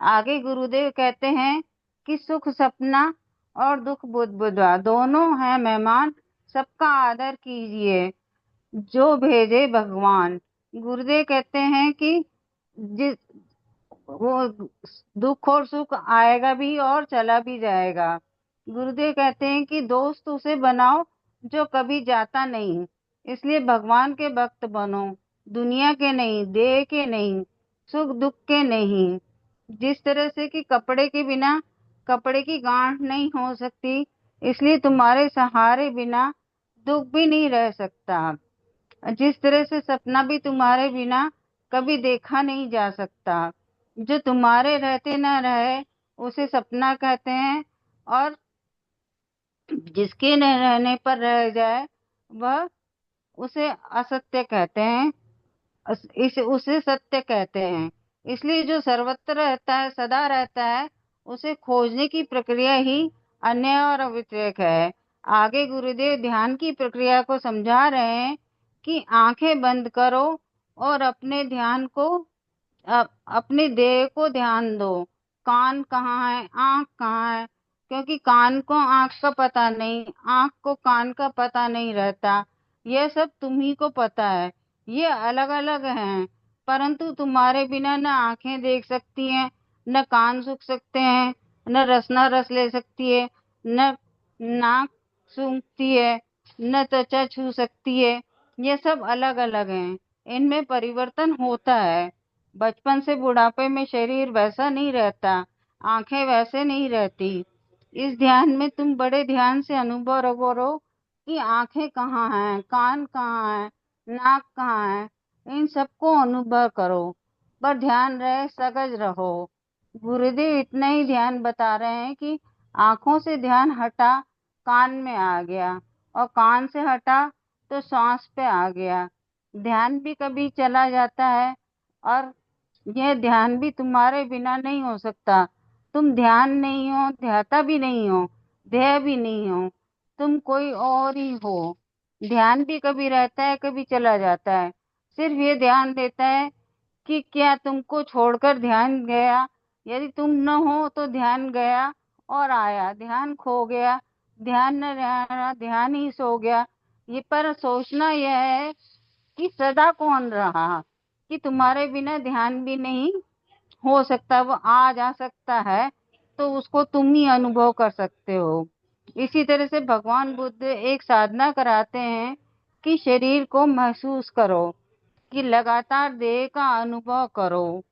आगे गुरुदेव कहते हैं कि सुख सपना और दुख बुद्धबुदा दोनों हैं मेहमान, सबका आदर कीजिए जो भेजे भगवान। गुरुदेव कहते हैं कि जिस वो दुख और सुख आएगा भी और चला भी जाएगा। गुरुदेव कहते हैं कि दोस्त उसे बनाओ जो कभी जाता नहीं, इसलिए भगवान के भक्त बनो, दुनिया के नहीं, देह के नहीं, सुख दुख के नहीं। जिस तरह से कि कपड़े के बिना कपड़े की गांठ नहीं हो सकती, इसलिए तुम्हारे सहारे बिना दुख भी नहीं रह सकता। जिस तरह से सपना भी तुम्हारे बिना कभी देखा नहीं जा सकता। जो तुम्हारे रहते न रहे उसे सपना कहते हैं, और जिसके न रहने पर रह जाए वह उसे असत्य कहते हैं, उसे सत्य कहते हैं। इसलिए जो सर्वत्र रहता है, सदा रहता है, उसे खोजने की प्रक्रिया ही अन्याय और अविवेक है। आगे गुरुदेव ध्यान की प्रक्रिया को समझा रहे हैं कि आंखें बंद करो और अपने ध्यान को अपने देह को ध्यान दो। कान कहाँ है, आंख कहाँ है, क्योंकि कान को आंख का पता नहीं, आंख को कान का पता नहीं रहता। यह सब तुम्ही को पता है। ये अलग अलग हैं, परंतु तुम्हारे बिना न आंखें देख सकती हैं, न कान सूंघ सकते हैं, न रसना रस ले सकती है, न नाक सूंघती है, न त्वचा छू सकती है। ये सब अलग अलग हैं, इनमें परिवर्तन होता है। बचपन से बुढ़ापे में शरीर वैसा नहीं रहता, आंखें वैसे नहीं रहती। इस ध्यान में तुम बड़े ध्यान से अनुभव करो कि आंखें कहाँ हैं, कान कहाँ है, नाक कहाँ है। इन सबको अनुभव करो, पर ध्यान रहे, सजग रहो। गुरुदेव इतना ही ध्यान बता रहे हैं कि आंखों से ध्यान हटा, कान में आ गया, और कान से हटा तो सांस पे आ गया। ध्यान भी कभी चला जाता है, और यह ध्यान भी तुम्हारे बिना नहीं हो सकता। तुम ध्यान नहीं हो, ध्याता भी नहीं हो, ध्येय भी नहीं हो, तुम कोई और ही हो। ध्यान भी कभी रहता है, कभी चला जाता है। सिर्फ ये ध्यान देता है कि क्या तुमको छोड़कर ध्यान गया। यदि तुम न हो तो ध्यान गया और आया, ध्यान खो गया, ध्यान न रहा, ध्यान ही सो गया। ये पर सोचना यह है कि सदा कौन रहा, कि तुम्हारे बिना ध्यान भी नहीं हो सकता। वो आ जा सकता है तो उसको तुम ही अनुभव कर सकते हो। इसी तरह से भगवान बुद्ध एक साधना कराते हैं कि शरीर को महसूस करो, कि लगातार देह का अनुभव करो।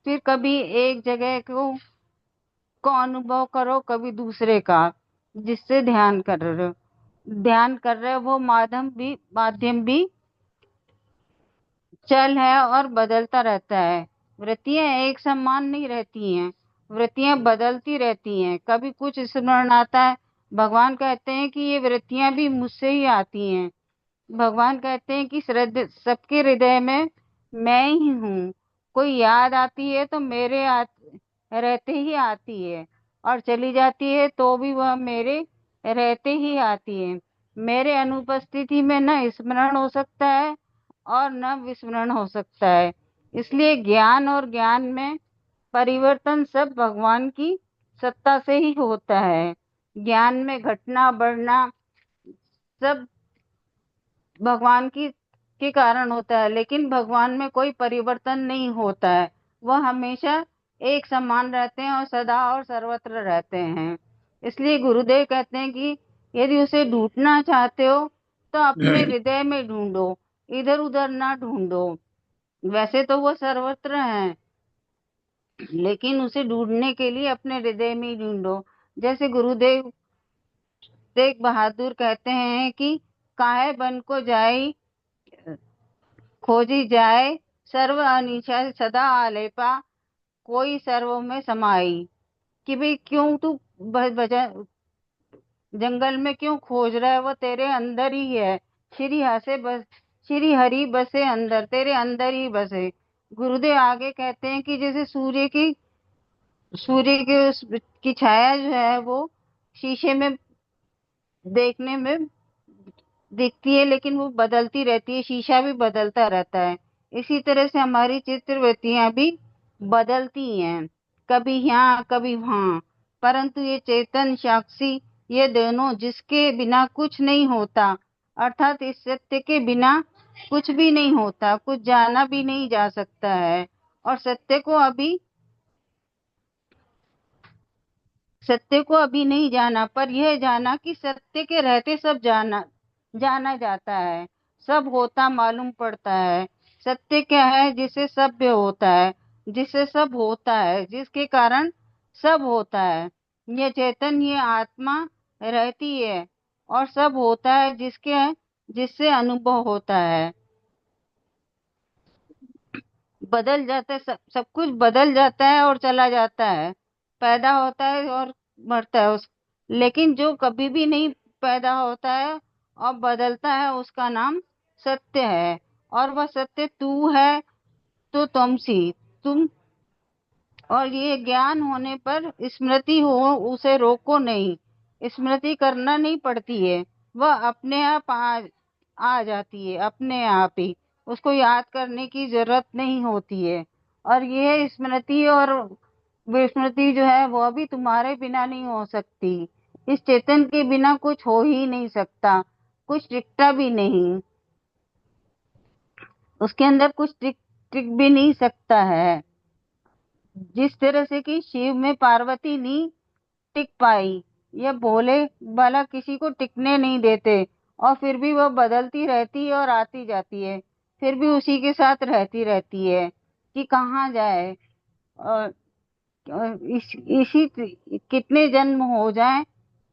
फिर कभी एक जगह को अनुभव करो, कभी दूसरे का, जिससे ध्यान कर रहे हो। ध्यान कर रहे हो वो माध्यम भी चल है और बदलता रहता है। वृत्तियां एक समान नहीं रहती हैं, वृत्तियां बदलती रहती हैं। कभी कुछ स्मरण आता है, भगवान कहते हैं कि ये वृत्तियां भी मुझसे ही आती हैं। भगवान कहते हैं कि सबके हृदय में मैं ही हूँ। कोई याद आती है तो रहते ही आती है, और चली जाती है तो भी वह मेरे रहते ही आती है। मेरे अनुपस्थिति में न स्मरण हो सकता है और न विस्मरण हो सकता है। इसलिए ज्ञान और ज्ञान में परिवर्तन सब भगवान की सत्ता से ही होता है। ज्ञान में घटना बढ़ना सब भगवान के कारण होता है, लेकिन भगवान में कोई परिवर्तन नहीं होता है। वह हमेशा एक समान रहते हैं और सदा और सर्वत्र रहते हैं। इसलिए गुरुदेव कहते हैं कि यदि उसे ढूंढना चाहते हो तो अपने हृदय में ढूंढो, इधर उधर ना ढूंढो। वैसे तो वो सर्वत्र है, लेकिन उसे ढूंढने के लिए अपने हृदय में ही ढूंढो। जैसे गुरुदेव तेग बहादुर कहते हैं कि काहे बन को जाई खोजी जाए, सर्व अनिशा सदा आलेपा, कोई सर्व में समाई। कि भाई क्यों तू जंगल में क्यों खोज रहा है, वो तेरे अंदर ही है। श्री हरि बसे अंदर, तेरे अंदर ही बसे। गुरुदेव आगे कहते हैं कि जैसे सूर्य की छाया जो है वो शीशे में देखने में दिखती है, लेकिन वो बदलती रहती है, शीशा भी बदलता रहता है। इसी तरह से हमारी चित्रवृत्तियां भी बदलती हैं, कभी यहाँ कभी वहाँ। परंतु ये चेतन साक्षी, ये दोनों जिसके बिना कुछ नहीं होता, अर्थात इस सत्य के बिना कुछ भी नहीं होता, कुछ जाना भी नहीं जा सकता है। और सत्य को अभी नहीं जाना, पर यह जाना कि सत्य के रहते सब जाना जाता है, सब होता मालूम पड़ता है। सत्य क्या है? जिससे सभ्य होता है, जिससे सब होता है, जिसके कारण सब होता है। ये चेतन, ये आत्मा रहती है, और सब होता है जिससे अनुभव होता है। बदल जाता है, सब कुछ बदल जाता है और चला जाता है, पैदा होता है और मरता है। लेकिन जो कभी भी नहीं पैदा होता है और बदलता है, उसका नाम सत्य है। और वह सत्य तू है, तो तुम। और ये ज्ञान होने पर स्मृति हो, उसे रोको नहीं, स्मृति करना नहीं पड़ती है, वह अपने आप आ जाती है, अपने आप ही। उसको याद करने की जरूरत नहीं होती है। और ये स्मृति और विस्मृति जो है, वह भी तुम्हारे बिना नहीं हो सकती। इस चेतन के बिना कुछ हो ही नहीं सकता, कुछ टिकता भी नहीं, उसके अंदर कुछ टिक भी नहीं सकता है। जिस तरह से कि शिव में पार्वती नहीं टिक पाई, ये भोले भला किसी को टिकने नहीं देते, और फिर भी वह बदलती रहती है और आती जाती है, फिर भी उसी के साथ रहती रहती है कि कहाँ जाए। और इसी कितने जन्म हो जाए,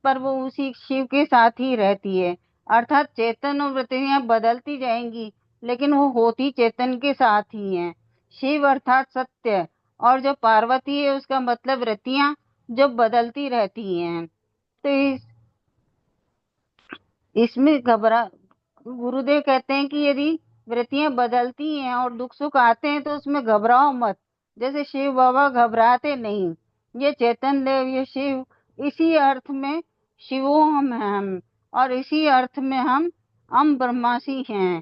पर वो उसी शिव के साथ ही रहती है। अर्थात चेतन और वृत्तियां बदलती जाएंगी, लेकिन वो होती चेतन के साथ ही हैं। शिव अर्थात सत्य, और जो पार्वती है उसका मतलब वृत्तियां जो बदलती रहती हैं। तो इसमें गुरुदेव कहते हैं कि यदि वृत्तियां बदलती हैं और दुख सुख आते हैं, तो उसमें घबराओ मत। जैसे शिव बाबा घबराते नहीं, ये चेतन देव, ये शिव, इसी अर्थ में शिवो हम, और इसी अर्थ में हम ब्रह्मासी हैं।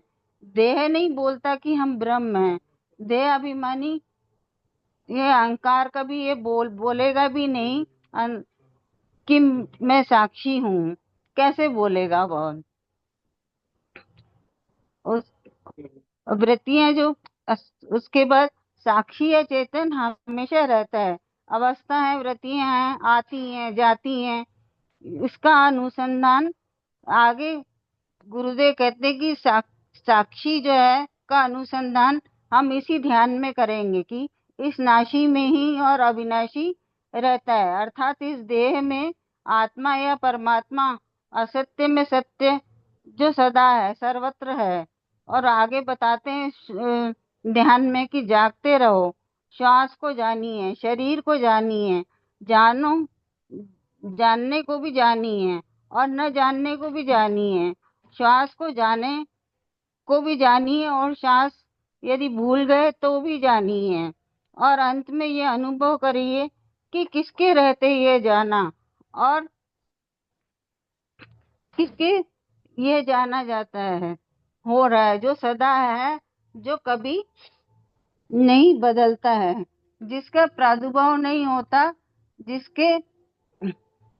देह नहीं बोलता कि हम ब्रह्म हैं। देह अभिमानी, ये अहंकार कभी ये बोलेगा भी नहीं कि मैं साक्षी हूँ। कैसे बोलेगा वह? उस वृत्तियां जो उसके बाद साक्षी या चेतन हमेशा रहता है। अवस्था है, वृत्तियां हैं, आती हैं जाती हैं। इसका अनुसंधान आगे गुरुदेव कहते हैं कि साक्षी जो है का अनुसंधान हम इसी ध्यान में करेंगे कि इस नाशी में ही और अविनाशी रहता है। अर्थात इस देह में आत्मा या परमात्मा, असत्य में सत्य, जो सदा है, सर्वत्र है। और आगे बताते हैं ध्यान में कि जागते रहो, श्वास को जानिए, शरीर को जानिए, जानो, जानने को भी जानिए और न जानने को भी जानिए। श्वास को जाने को भी जानिए, और श्वास यदि भूल गए तो भी जानिए। और अंत में ये अनुभव करिए कि किसके रहते ये जाना, और किसके ये जाना जाता है, हो रहा है, जो सदा है, जो कभी नहीं बदलता है, जिसका प्रादुर्भाव नहीं होता, जिसके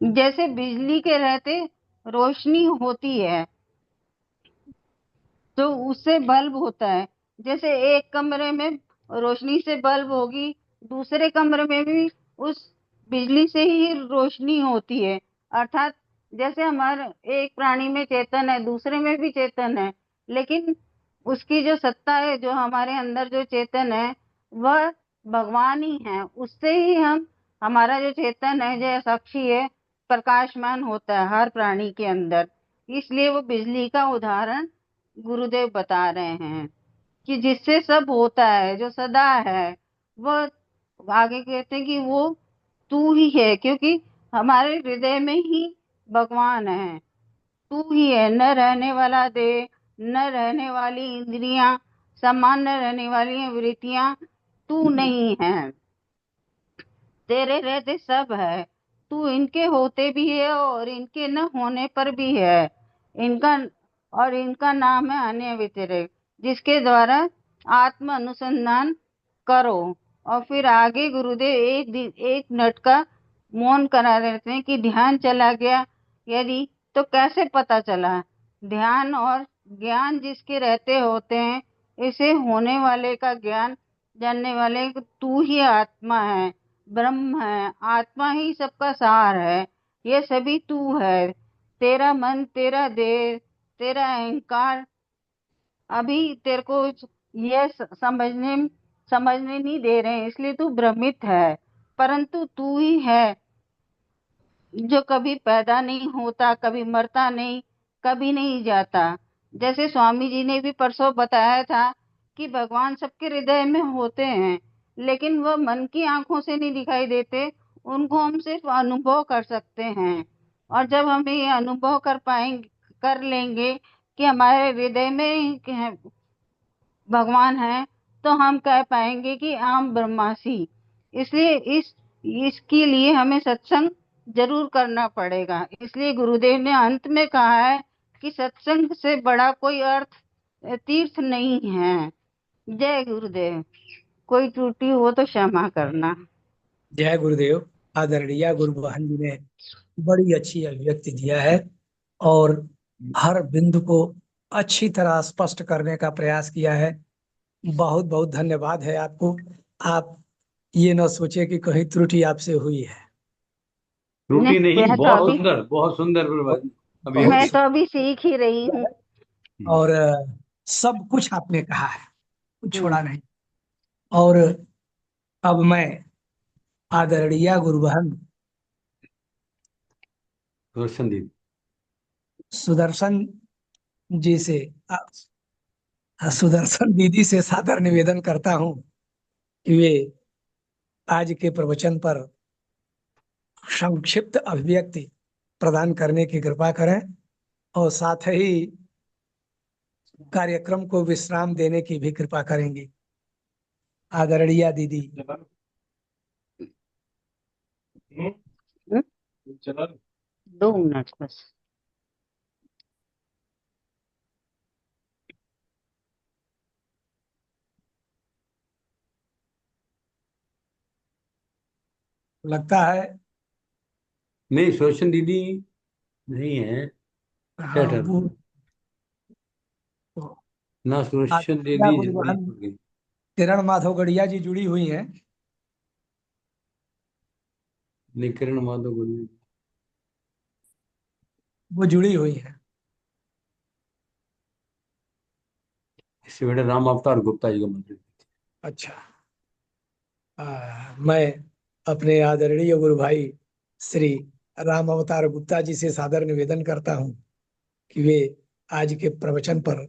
जैसे बिजली के रहते रोशनी होती है, तो उससे बल्ब होता है। जैसे एक कमरे में रोशनी से बल्ब होगी, दूसरे कमरे में भी उस बिजली से ही रोशनी होती है। अर्थात जैसे हमारे एक प्राणी में चेतन है, दूसरे में भी चेतन है, लेकिन उसकी जो सत्ता है, जो हमारे अंदर जो चेतन है, वह भगवान ही है। उससे ही हमारा जो चेतन है, जो साक्षी है, प्रकाशमान होता है हर प्राणी के अंदर। इसलिए वो बिजली का उदाहरण गुरुदेव बता रहे हैं कि जिससे सब होता है, जो सदा है, वो आगे कहते हैं कि वो तू ही है, क्योंकि हमारे हृदय में ही भगवान है। तू ही है, न रहने वाला देह, न रहने वाली इंद्रियां, समान न रहने वाली वृत्तियां, तू नहीं है। तेरे रहते सब है, तू इनके होते भी है और इनके न होने पर भी है। इनका नाम है अन्य व्यतिरेक, जिसके द्वारा आत्म अनुसंधान करो। और फिर आगे गुरुदेव एक मिनट का मौन करा देते हैं कि ध्यान चला गया यदि, तो कैसे पता चला? ध्यान और ज्ञान जिसके रहते होते हैं, इसे होने वाले का ज्ञान जानने वाले, तू ही आत्मा है, ब्रह्म है, आत्मा ही सबका सार है, ये सभी तू है। तेरा मन, तेरा देह, तेरा अहंकार अभी तेरे को ये समझने नहीं दे रहे हैं, इसलिए तू भ्रमित है, परंतु तू ही है जो कभी पैदा नहीं होता, कभी मरता नहीं, कभी नहीं जाता। जैसे स्वामी जी ने भी परसों बताया था कि भगवान सबके हृदय में होते हैं, लेकिन वो मन की आंखों से नहीं दिखाई देते, उनको हम सिर्फ अनुभव कर सकते हैं। और जब हम ये अनुभव कर लेंगे कि हमारे हृदय में भगवान है, तो हम कह पाएंगे कि आम ब्रह्मासी। इसलिए इसके लिए हमें सत्संग जरूर करना पड़ेगा। इसलिए गुरुदेव ने अंत में कहा है कि सत्संग से बड़ा कोई अर्थ तीर्थ नहीं है। जय गुरुदेव। कोई त्रुटि हो तो क्षमा करना। जय गुरुदेव। आदरणीय गुरु बहन जी ने बड़ी अच्छी अभिव्यक्ति दिया है और हर बिंदु को अच्छी तरह स्पष्ट करने का प्रयास किया है। बहुत बहुत धन्यवाद है आपको। आप ये न सोचे कि कहीं त्रुटि आपसे हुई है। त्रुटि नहीं, मैं तो बहुत अभी सुंदर, बहुत सुंदर बहुत मैं तो अभी सीख ही रही हूँ। और सब कुछ आपने कहा है, कुछ छोड़ा हम्म। नहीं। और अब मैं आदरणीय गुरु बहन रोशन दीदी, सुदर्शन जी से सुदर्शन दीदी से सादर निवेदन करता हूँ कि वे आज के प्रवचन पर संक्षिप्त अभिव्यक्ति प्रदान करने की कृपा करें और साथ ही कार्यक्रम को विश्राम देने की भी कृपा करेंगी। आदरणीय दीदी। हम्म? 2 मिनट बस। लगता है नहीं रोशन दीदी नहीं है, हाँ सेटर वो ना, रोशन आदरणीय दीदी गुरु जल्दी बहन होगी। किरण माधव गढ़िया जी जुड़ी हुई हैं। नहीं, किरण माधव गुरु वो जुड़ी हुई हैं। इससे बेटा राम अवतार गुप्ता जी का मंदिर। अच्छा। मैं अपने आदरणीय गुरु भाई श्री राम अवतार गुप्ता जी से सादर निवेदन करता हूं कि वे आज के प्रवचन पर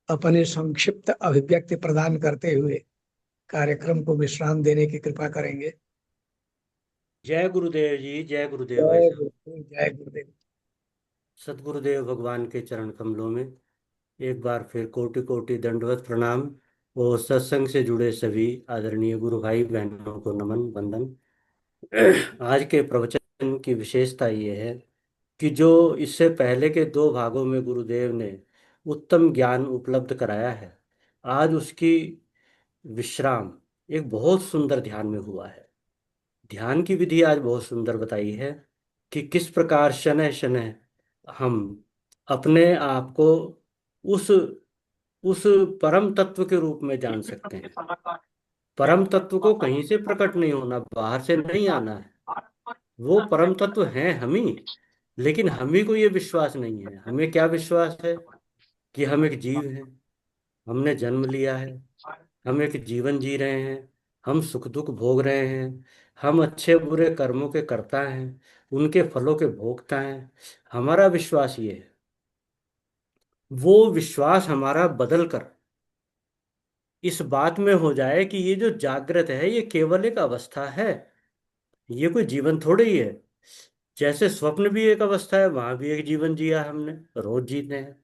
अपने संक्षिप्त अभिव्यक्ति प्रदान करते हुए कार्यक्रम को विश्राम देने की कृपा करेंगे। जय गुरुदेव जी, जय गुरुदेव भाई जय साहब। गुरुदेव, जय गुरुदेव। सदगुरुदेव भगवान के चरण कमलों में एक बार फिर कोटि कोटि दंडवत प्रणाम और सत्संग से जुड़े सभी आदरणीय गुरु भाई बहनों को नमन वंदन। आज के प्रवचन की विशेषता ये है कि जो इससे पहले के 2 भागों में गुरुदेव ने उत्तम ज्ञान उपलब्ध कराया है, आज उसकी विश्राम एक बहुत सुंदर ध्यान में हुआ है। ध्यान की विधि आज बहुत सुंदर बताई है कि किस प्रकार शनैः शनैः हम अपने आप को उस उस परम तत्व के रूप में जान सकते हैं। परम तत्व को कहीं से प्रकट नहीं होना, बाहर से नहीं आना है। वो परम तत्व हैं हम ही, लेकिन हम ही को ये विश्वास नहीं है। हमें क्या विश्वास है कि हम एक जीव हैं, हमने जन्म लिया है, हम एक जीवन जी रहे हैं, हम सुख दुख भोग रहे हैं, हम अच्छे बुरे कर्मों के कर्ता हैं, उनके फलों के भोगता हैं। हमारा विश्वास ये है। वो विश्वास हमारा बदल कर इस बात में हो जाए कि ये जो जागृत है ये केवल एक अवस्था है, ये कोई जीवन थोड़े ही है। जैसे स्वप्न भी एक अवस्था है, वहां भी एक जीवन जिया हमने, रोज जीते हैं।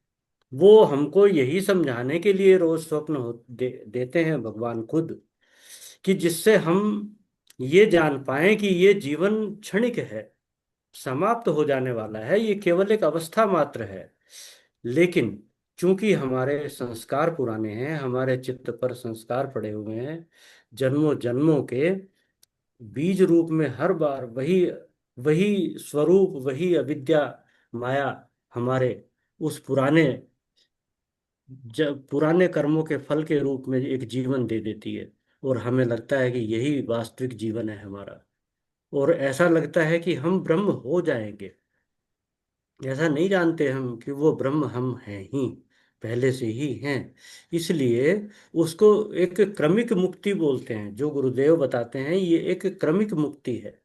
वो हमको यही समझाने के लिए रोज स्वप्न देते हैं भगवान खुद, कि जिससे हम ये जान पाए कि ये जीवन क्षणिक है, समाप्त हो जाने वाला है, ये केवल एक अवस्था मात्र है। लेकिन चूंकि हमारे संस्कार पुराने हैं, हमारे चित्त पर संस्कार पड़े हुए हैं जन्मों जन्मों के, बीज रूप में हर बार वही वही स्वरूप, वही अविद्या माया हमारे उस पुराने कर्मों के फल के रूप में एक जीवन दे देती है। और हमें लगता है कि यही वास्तविक जीवन है हमारा, और ऐसा लगता है कि हम ब्रह्म हो जाएंगे। ऐसा नहीं जानते हम कि वो ब्रह्म हम हैं ही, पहले से ही हैं। इसलिए उसको एक क्रमिक मुक्ति बोलते हैं। जो गुरुदेव बताते हैं ये एक क्रमिक मुक्ति है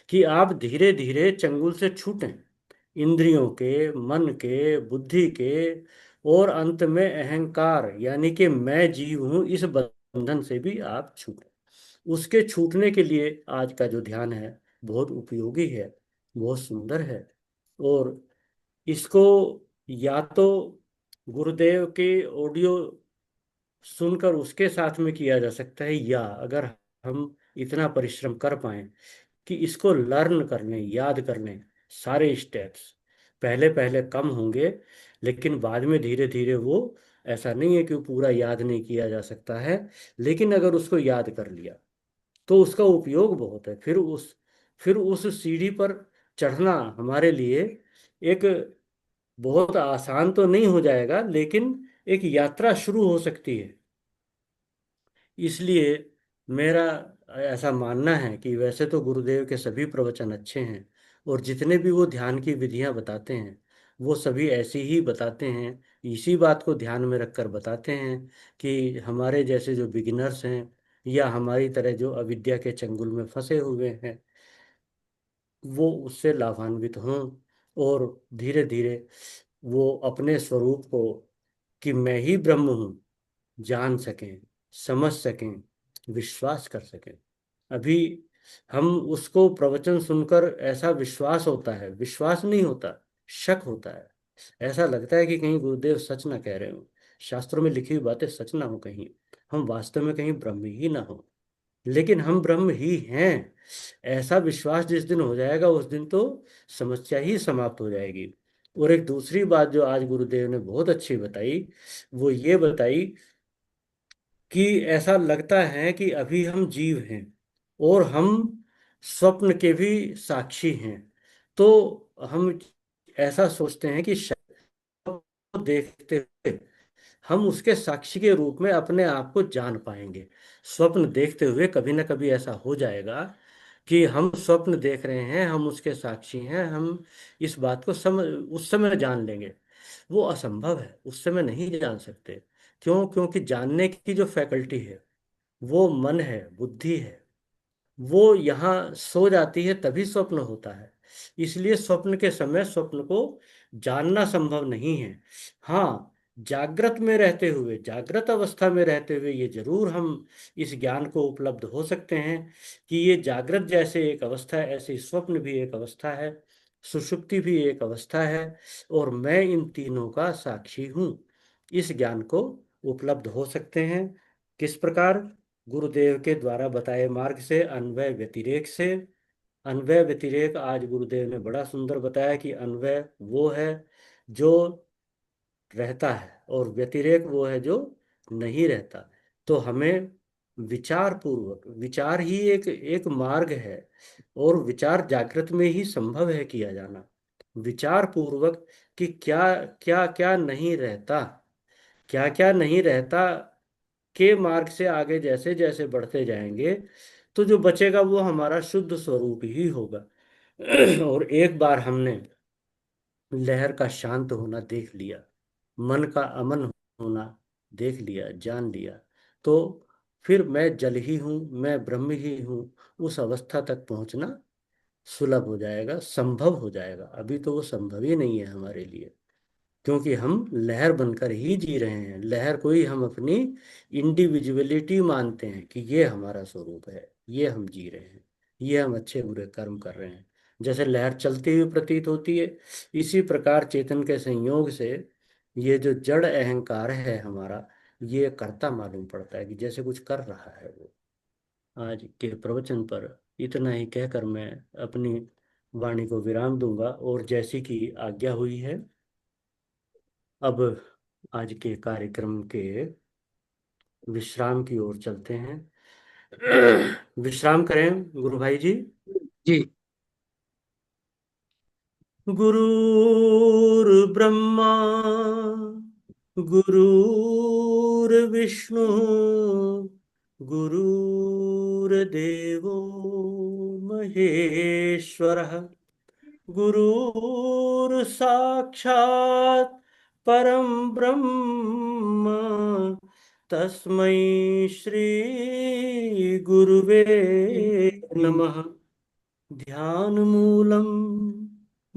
कि आप धीरे धीरे चंगुल से छूटें, इंद्रियों के, मन के, बुद्धि के, और अंत में अहंकार यानी कि मैं जीव हूं इस बंधन से भी आप छूटें। उसके छूटने के लिए आज का जो ध्यान है बहुत उपयोगी है, बहुत सुंदर है। और इसको या तो गुरुदेव के ऑडियो सुनकर उसके साथ में किया जा सकता है, या अगर हम इतना परिश्रम कर पाए कि इसको लर्न कर लें, याद कर लें सारे स्टेप्स, पहले पहले कम होंगे लेकिन बाद में धीरे धीरे वो, ऐसा नहीं है कि वो पूरा याद नहीं किया जा सकता है, लेकिन अगर उसको याद कर लिया तो उसका उपयोग बहुत है। फिर उस सीढ़ी पर चढ़ना हमारे लिए एक, बहुत आसान तो नहीं हो जाएगा लेकिन एक यात्रा शुरू हो सकती है। इसलिए मेरा ऐसा मानना है कि वैसे तो गुरुदेव के सभी प्रवचन अच्छे हैं, और जितने भी वो ध्यान की विधियां बताते हैं वो सभी ऐसी ही बताते हैं, इसी बात को ध्यान में रखकर बताते हैं कि हमारे जैसे जो बिगिनर्स हैं या हमारी तरह जो अविद्या के चंगुल में फंसे हुए हैं वो उससे लाभान्वित हों, और धीरे धीरे वो अपने स्वरूप को, कि मैं ही ब्रह्म हूँ, जान सकें, समझ सकें, विश्वास कर सकें। अभी हम उसको प्रवचन सुनकर ऐसा विश्वास होता है, विश्वास नहीं होता, शक होता है। ऐसा लगता है कि कहीं गुरुदेव सच ना कह रहे हो, शास्त्रों में लिखी हुई बातें सच ना हो, कहीं हम वास्तव में कहीं ब्रह्म ही ना हो, लेकिन हम ब्रह्म ही हैं। ऐसा विश्वास जिस दिन हो जाएगा उस दिन तो समस्या ही समाप्त हो जाएगी। और एक दूसरी बात जो आज गुरुदेव ने बहुत अच्छी बताई, वो ये बताई कि ऐसा लगता है कि अभी हम जीव हैं और हम स्वप्न के भी साक्षी हैं। तो हम ऐसा सोचते हैं कि को देखते हुए हम उसके साक्षी के रूप में अपने आप को जान पाएंगे। स्वप्न देखते हुए कभी ना कभी ऐसा हो जाएगा कि हम स्वप्न देख रहे हैं, हम उसके साक्षी हैं, हम इस बात को उस समय जान लेंगे। वो असंभव है, उस समय नहीं जान सकते। क्यों? क्योंकि जानने की जो फैकल्टी है वो मन है, बुद्धि है, वो यहाँ सो जाती है तभी स्वप्न होता है। इसलिए स्वप्न के समय स्वप्न को जानना संभव नहीं है। हाँ, जागृत में रहते हुए, जागृत अवस्था में रहते हुए ये जरूर हम इस ज्ञान को उपलब्ध हो सकते हैं कि ये जागृत जैसे एक अवस्था है, ऐसे स्वप्न भी एक अवस्था है, सुषुप्ति भी एक अवस्था है, और मैं इन तीनों का साक्षी हूँ। इस ज्ञान को उपलब्ध हो सकते हैं। किस प्रकार? गुरुदेव के द्वारा बताए मार्ग से, अन्वय व्यतिरेक से। अन्वय व्यतिरेक आज गुरुदेव ने बड़ा सुंदर बताया कि अन्वय वो है जो रहता है और व्यतिरेक वो है जो नहीं रहता। तो हमें विचार पूर्वक, विचार ही एक एक मार्ग है, और विचार जागृत में ही संभव है किया जाना। विचार पूर्वक कि क्या क्या क्या नहीं रहता, क्या क्या नहीं रहता के मार्ग से आगे जैसे जैसे बढ़ते जाएंगे तो जो बचेगा वो हमारा शुद्ध स्वरूप ही होगा। और एक बार हमने लहर का शांत होना देख लिया, मन का अमन होना देख लिया, जान लिया, तो फिर मैं जल ही हूँ, मैं ब्रह्म ही हूँ, उस अवस्था तक पहुंचना सुलभ हो जाएगा, संभव हो जाएगा। अभी तो वो संभव ही नहीं है हमारे लिए, क्योंकि हम लहर बनकर ही जी रहे हैं। लहर को ही हम अपनी इंडिविजुअलिटी मानते हैं कि ये हमारा स्वरूप है, ये हम जी रहे हैं, ये हम अच्छे बुरे कर्म कर रहे हैं। जैसे लहर चलती हुई प्रतीत होती है, इसी प्रकार चेतन के संयोग से ये जो जड़ अहंकार है हमारा, ये करता मालूम पड़ता है कि जैसे कुछ कर रहा है वो। आज के प्रवचन पर इतना ही कहकर मैं अपनी वाणी को विराम दूंगा, और जैसी कि आज्ञा हुई है अब आज के कार्यक्रम के विश्राम की ओर चलते हैं। विश्राम करें गुरु भाई जी। जी। गुरुर्ब्रह्मा गुरुर्विष्णु गुरुर्देवो महेश्वरः, गुरुर्साक्षात् परम ब्रह्म तस्मै श्री गुरुवे नमः। ध्यान मूलम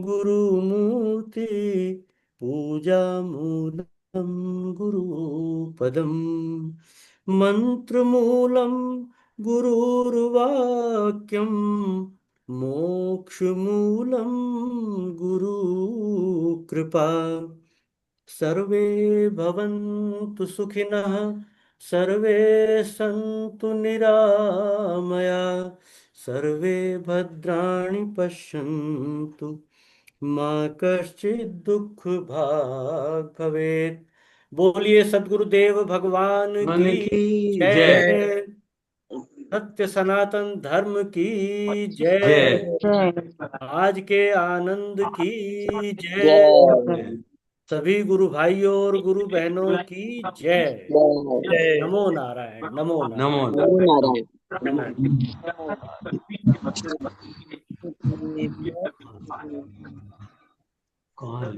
गुरुमूर्ति पूजा मूलम गुरुपदम मंत्र मूलम गुरुर्वाक्यम मोक्ष मूलम गुरु कृपा। सर्वे भवन्तु सुखिनः सर्वे सन्तु निरामया सर्वे भद्राणि पश्यन्तु मा कश्चित् दुःख भाग् भवेत्। बोलिए सद्गुरुदेव भगवान मन की की जय। जय। सत्य सनातन धर्म की जय। जय। जय आज के आनंद की जय। जय सभी गुरु भाइयों और गुरु बहनों की जय। जय। नमो नारायण नमो नमो नारायण नारायण। नमो। कहाँ है?